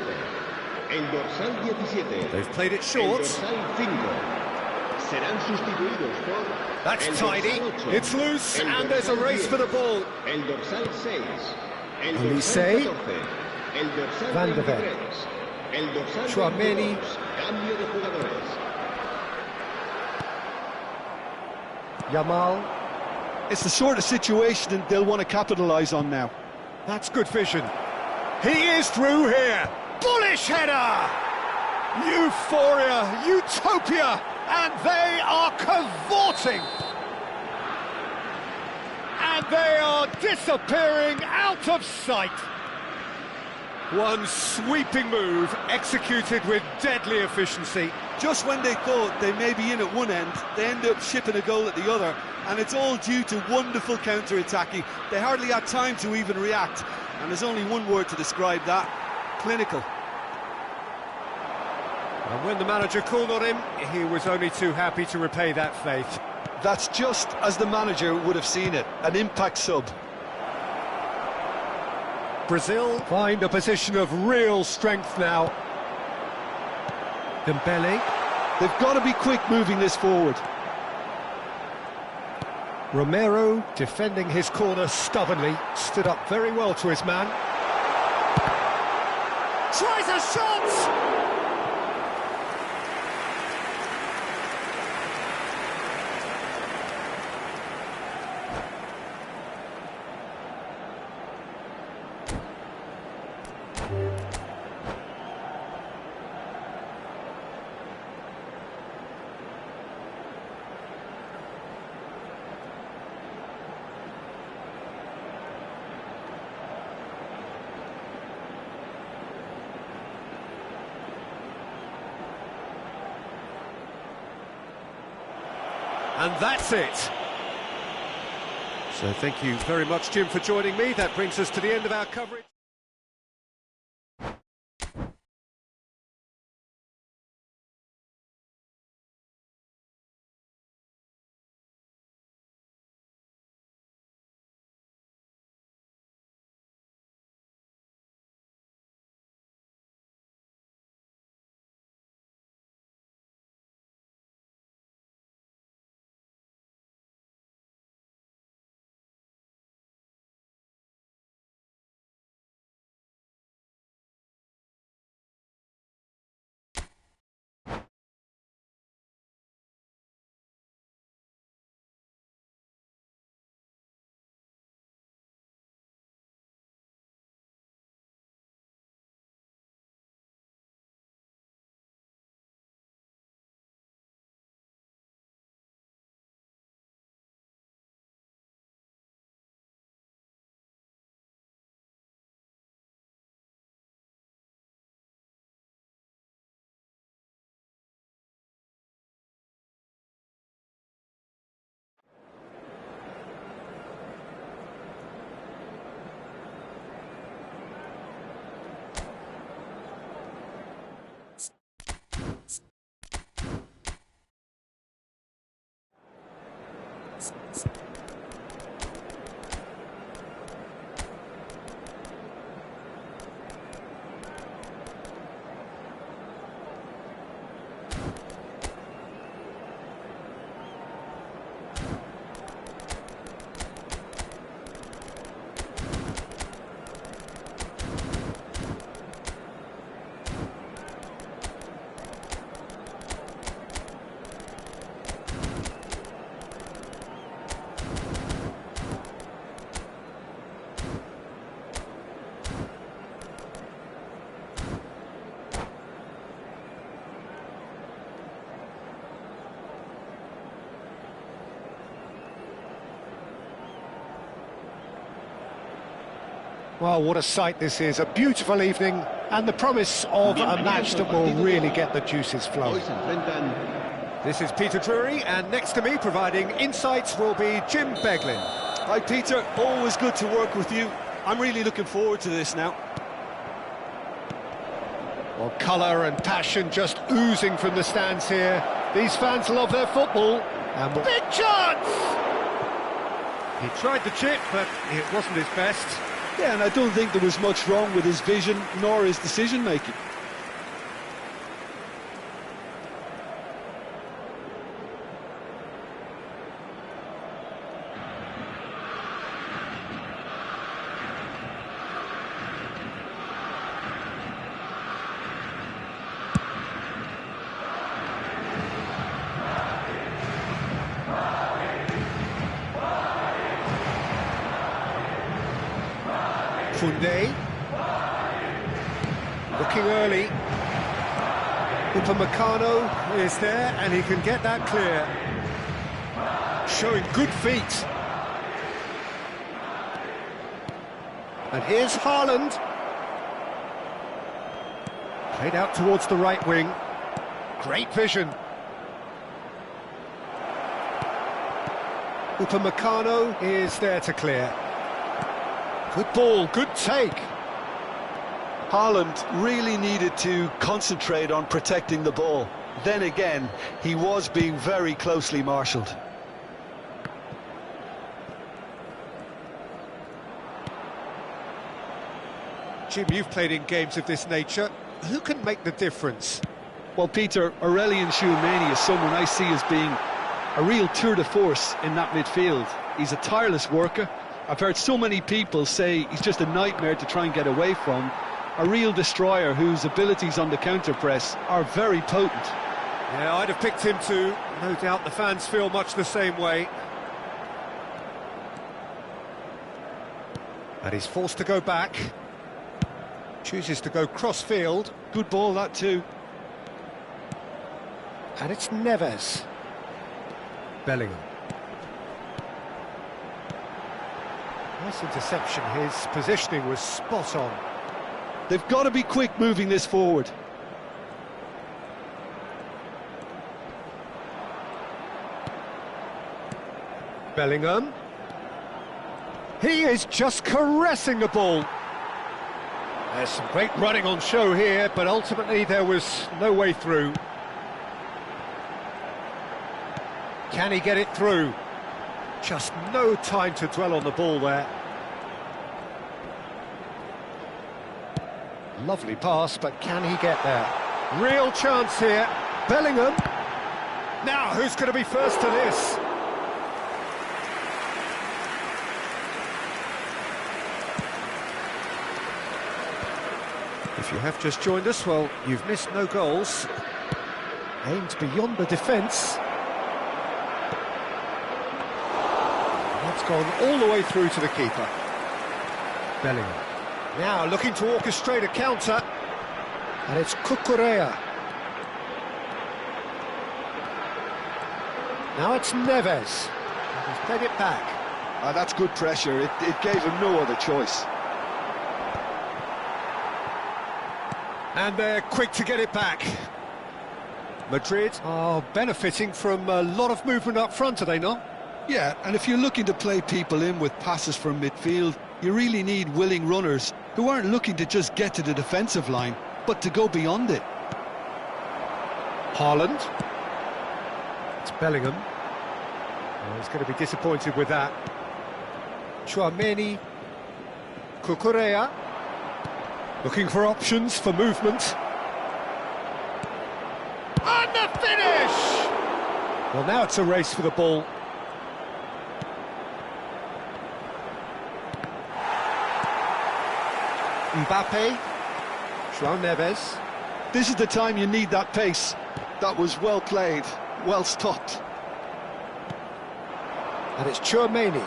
El dorsal 17. They've played it short. El dorsal 5. Serán sustituidos por... That's el tidy. dorsal 8. It's loose El and there's a dorsal race 10. for the ball. El dorsal 6. El Olise. dorsal 14. El dorsal Van de Ven. 23. El dorsal Tchouaméni. 22. Cambio de jugadores. Yamal. It's the sort of situation they'll want to capitalise on now. That's good vision. He is through here. Bullish header! Euphoria, utopia, and they are cavorting. And they are disappearing out of sight. One sweeping move executed with deadly efficiency. Just when they thought they may be in at one end, they end up shipping a goal at the other, and it's all due to wonderful counter-attacking. They hardly had time to even react, and there's only one word to describe that: clinical. And when the manager called on him, he was only too happy to repay that faith. That's just as the manager would have seen it, an impact sub. Brazil find a position of real strength now. Dembele. They've got to be quick moving this forward. Romero defending his corner stubbornly, stood up very well to his man. Tries a shot! And that's it. So thank you very much, Jim, for joining me. That brings us to the end of our coverage. Well, what a sight this is. A beautiful evening and the promise of a match that will really get the juices flowing. This is Peter Drury, and next to me providing insights will be Jim Beglin. Hi Peter, always good to work with you. I'm really looking forward to this now. Well, colour and passion just oozing from the stands here. These fans love their football. And big chance! He tried the chip, but it wasn't his best. Yeah, and I don't think there was much wrong with his vision nor his decision-making. Koundé, looking early. Upamecano is there, and he can get that clear. Showing good feet. And here's Haaland. Played out towards the right wing. Great vision. Upamecano is there to clear. Good ball, good take. Haaland really needed to concentrate on protecting the ball. Then again, he was being very closely marshalled. Jim, you've played in games of this nature. Who can make the difference? Well, Peter, Aurelien Tchouameni is someone I see as being a real tour de force in that midfield. He's a tireless worker. I've heard so many people say he's just a nightmare to try and get away from. A real destroyer whose abilities on the counter-press are very potent. Yeah, I'd have picked him too. No doubt the fans feel much the same way. And he's forced to go back. Chooses to go cross-field. Good ball, that too. And it's Neves. Bellingham. Nice interception. His positioning was spot on. They've got to be quick moving this forward. Bellingham. He is just caressing the ball. There's some great running on show here, but ultimately there was no way through. Can he get it through? Just no time to dwell on the ball there. Lovely pass, but can he get there? Real chance here. Bellingham. Now, who's going to be first to this? If you have just joined us, well, you've missed no goals. Aimed beyond the defence. That's gone all the way through to the keeper. Bellingham. Now looking to orchestrate a counter. And it's Cucurella. Now it's Neves. He's played it back. That's good pressure. It gave him no other choice. And they're quick to get it back. Madrid are benefiting from a lot of movement up front, are they not? Yeah, and if you're looking to play people in with passes from midfield, you really need willing runners who aren't looking to just get to the defensive line, but to go beyond it. Haaland. It's Bellingham. Oh, he's going to be disappointed with that. Tchouameni. Cucurella. Looking for options for movement. And the finish! Well, now it's a race for the ball. Mbappe. João Neves. This is the time you need that pace. That was well played, well stopped. And it's Tchouameni.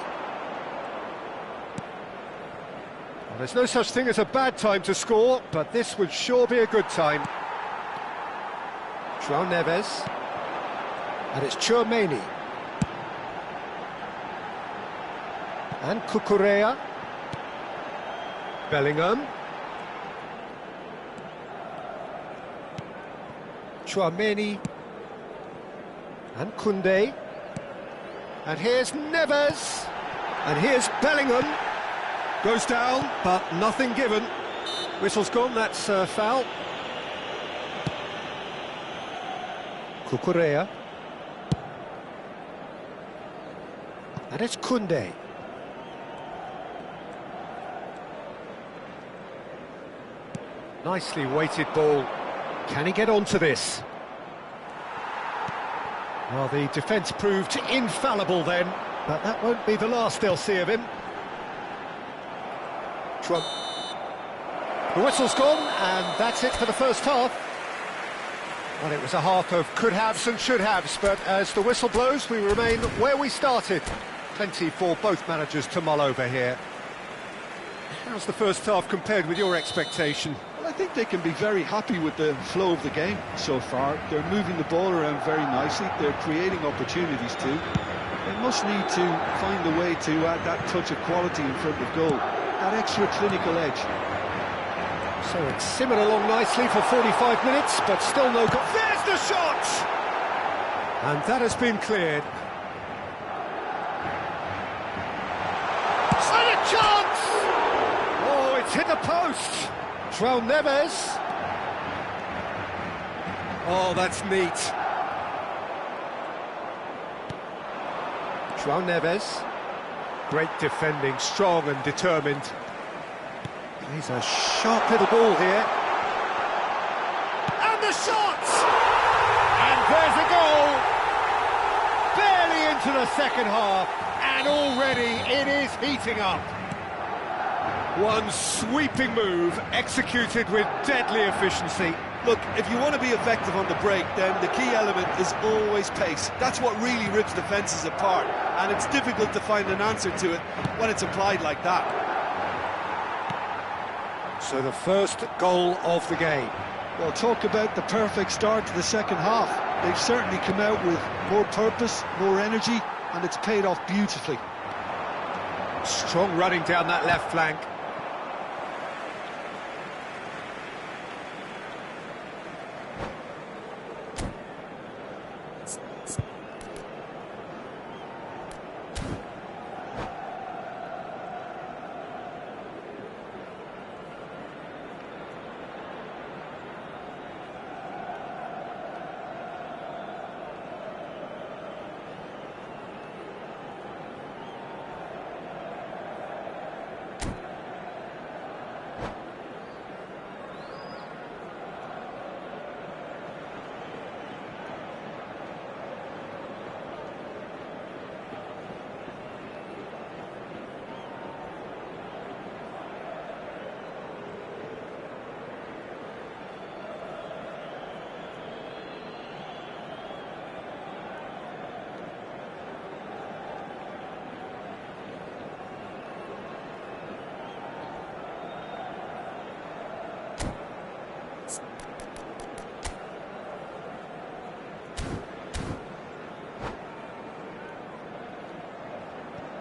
Well, there's no such thing as a bad time to score, but this would sure be a good time. João Neves. And it's Tchouameni. And Cucurella. Bellingham. Tchouaméni. And Koundé. And here's Neves. And here's Bellingham. Goes down, but nothing given. Whistle's gone, that's foul. Cucurella. And it's Koundé. Nicely weighted ball. Can he get onto this? Well, the defence proved infallible then, but that won't be the last they'll see of him. Trump. The whistle's gone, and that's it for the first half. Well, it was a half of could-haves and should-haves, but as the whistle blows, we remain where we started. Plenty for both managers to mull over here. How's the first half compared with your expectation? Well, I think they can be very happy with the flow of the game so far. They're moving the ball around very nicely. They're creating opportunities too. They must need to find a way to add that touch of quality in front of goal, that extra clinical edge. So it's simmered along nicely for 45 minutes, but still no goal. There's the shot! And that has been cleared. And a chance! Oh, it's hit the post! João Neves. Oh, that's neat. João Neves. Great defending, strong and determined. He's a sharp little ball here. And the shot! And there's a goal! Barely into the second half, and already it is heating up. One sweeping move, executed with deadly efficiency. Look, if you want to be effective on the break, then the key element is always pace. That's what really rips defences apart, and it's difficult to find an answer to it when it's applied like that. So the first goal of the game. Well, talk about the perfect start to the second half. They've certainly come out with more purpose, more energy, and it's paid off beautifully. Strong running down that left flank.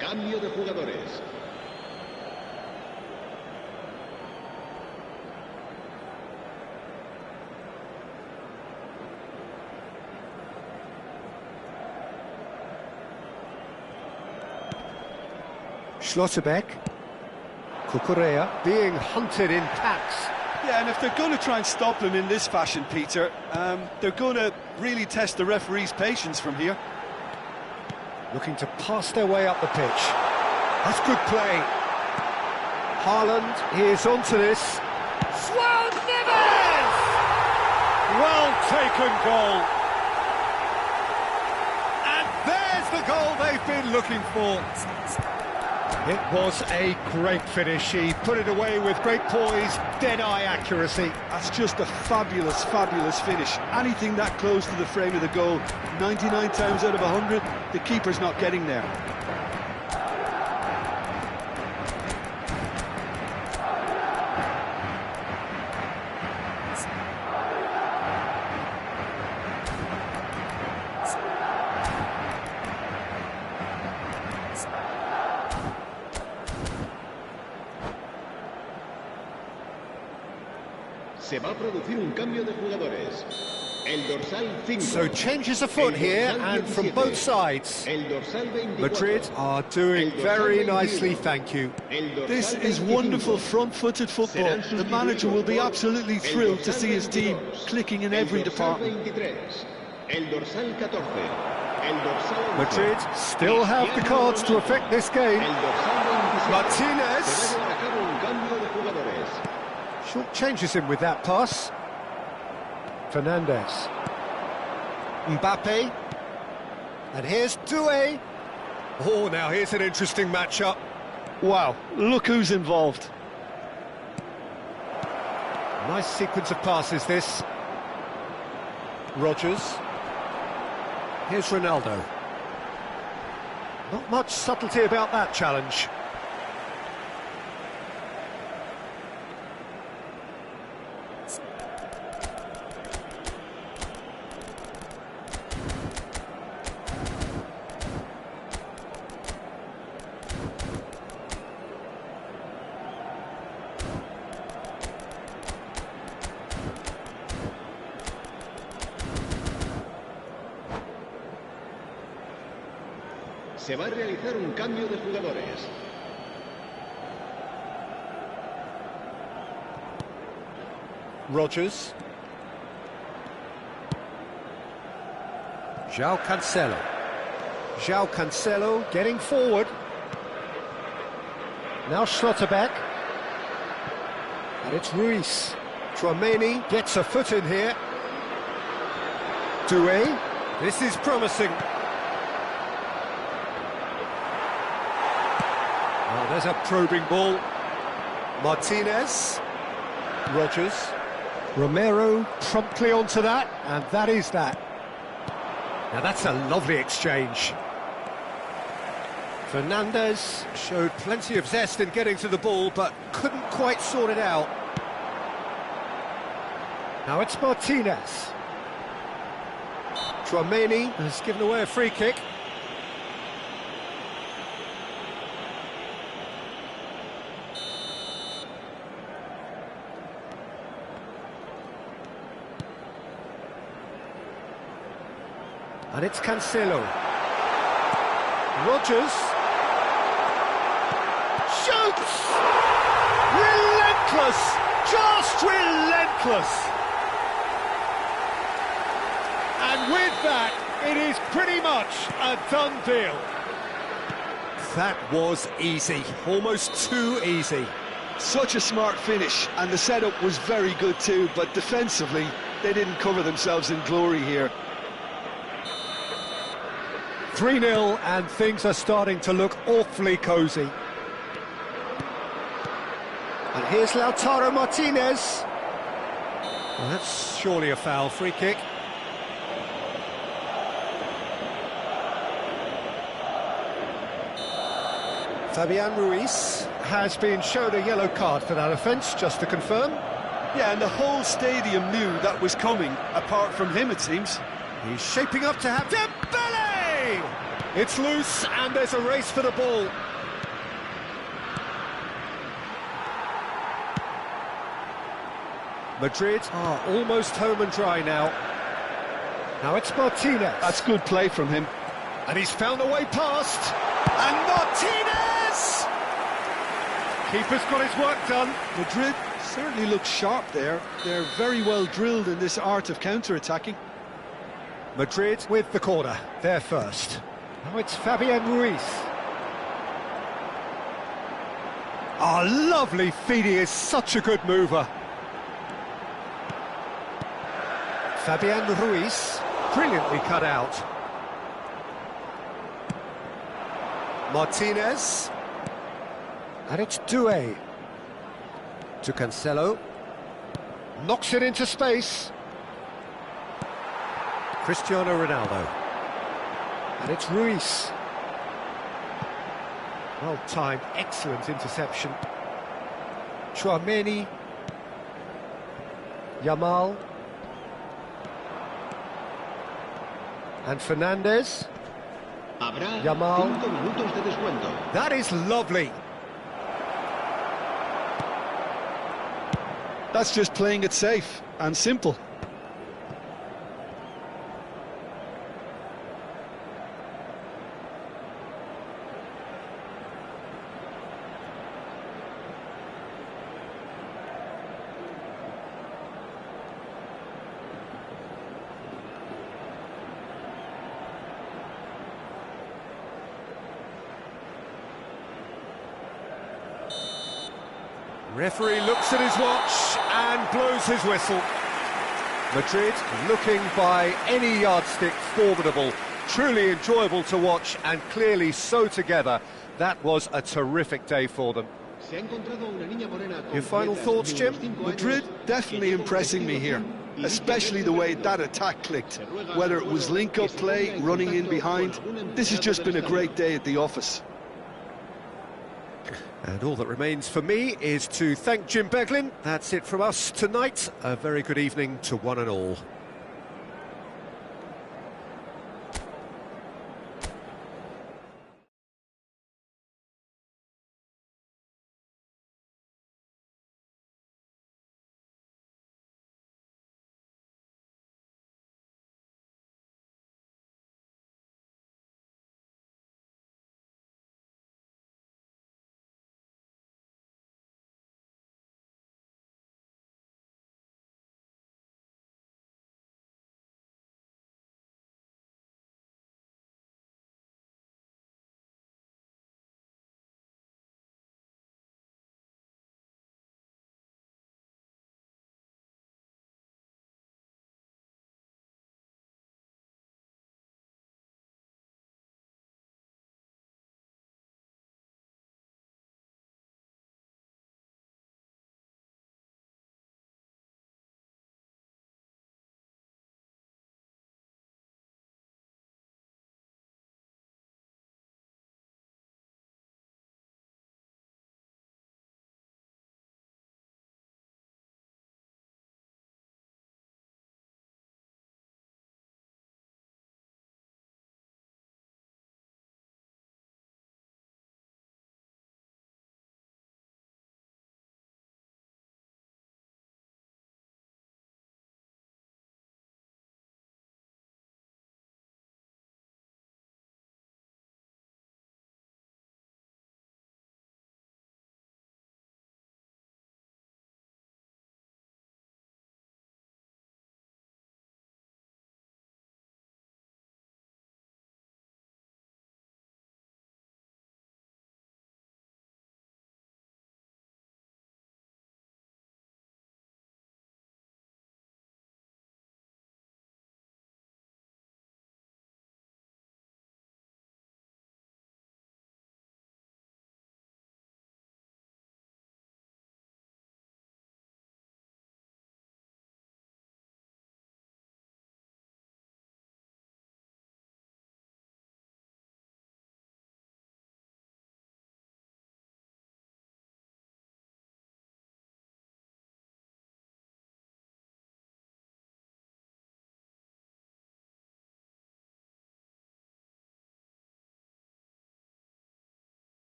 Cambio de jugadores. Schlotterbeck. Cucurella being hunted in packs. Yeah, and if they're going to try and stop them in this fashion, Peter, they're going to really test the referee's patience from here. Looking to pass their way up the pitch. That's good play. Haaland is onto this. João Neves! Well taken goal. And there's the goal they've been looking for. It was a great finish. He put it away with great poise, dead-eye accuracy. That's just a fabulous, fabulous finish. Anything that close to the frame of the goal, 99 times out of 100, the keeper's not getting there. Se va a producir un cambio de jugadores. El dorsal 5. So changes afoot here, and from both sides. El dorsal 24. Madrid are doing very nicely, thank you. This is wonderful front-footed football. The manager will be absolutely thrilled to see his team clicking in every department. El dorsal 14. El dorsal 11. Madrid still have the cards to affect this game. El dorsal 27. Martinez. Se va a llevar a cabo un cambio de jugadores. Short changes him with that pass. Fernandez. Mbappe. And here's Doué. Oh, now here's an interesting matchup. Wow, look who's involved. Nice sequence of passes, this. Rodgers. Here's Ronaldo. Not much subtlety about that challenge. Se va a realizar un cambio de jugadores. Rodgers. João Cancelo. João Cancelo getting forward. Now Schlotterbeck. And it's Ruiz. Tchouaméni gets a foot in here. Doué. This is promising. Oh, there's a probing ball. Martinez. Rodgers. Romero promptly onto that, and that is that. Now that's a lovely exchange. Fernandez showed plenty of zest in getting to the ball, but couldn't quite sort it out. Now it's Martinez. Tchouaméni has given away a free kick. And it's Cancelo. Rodgers. Shoots! Relentless! Just relentless! And with that, it is pretty much a done deal. That was easy. Almost too easy. Such a smart finish, and the setup was very good too, but defensively, they didn't cover themselves in glory here. 3-0, and things are starting to look awfully cosy. And here's Lautaro Martinez. Well, that's surely a foul. Free kick. Fabian Ruiz has been shown a yellow card for that offence, just to confirm. Yeah, and the whole stadium knew that was coming, apart from him, it seems. He's shaping up to have Dembele! It's loose, and there's a race for the ball. Madrid are almost home and dry now. Now it's Martinez. That's good play from him. And he's found a way past. And Martinez! Keeper's got his work done. Madrid certainly looks sharp there. They're very well drilled in this art of counter-attacking. Madrid with the corner, they're first. Now it's Fabian Ruiz. Oh, lovely feed, he is such a good mover. Fabian Ruiz, brilliantly cut out. Martinez. And it's Doué. To Cancelo. Knocks it into space. Cristiano Ronaldo. And it's Ruiz. Well timed, excellent interception. Tchouaméni. Yamal. And Fernandez. Habrá Yamal. 5 minutos de descuento. That is lovely. That's just playing it safe and simple. Referee looks at his watch and blows his whistle. Madrid looking by any yardstick formidable, truly enjoyable to watch and clearly so together. That was a terrific day for them. Your final thoughts, Jim? Madrid definitely impressing me here, especially the way that attack clicked. Whether it was link-up play, running in behind, this has just been a great day at the office. And all that remains for me is to thank Jim Beglin. That's it from us tonight. A very good evening to one and all.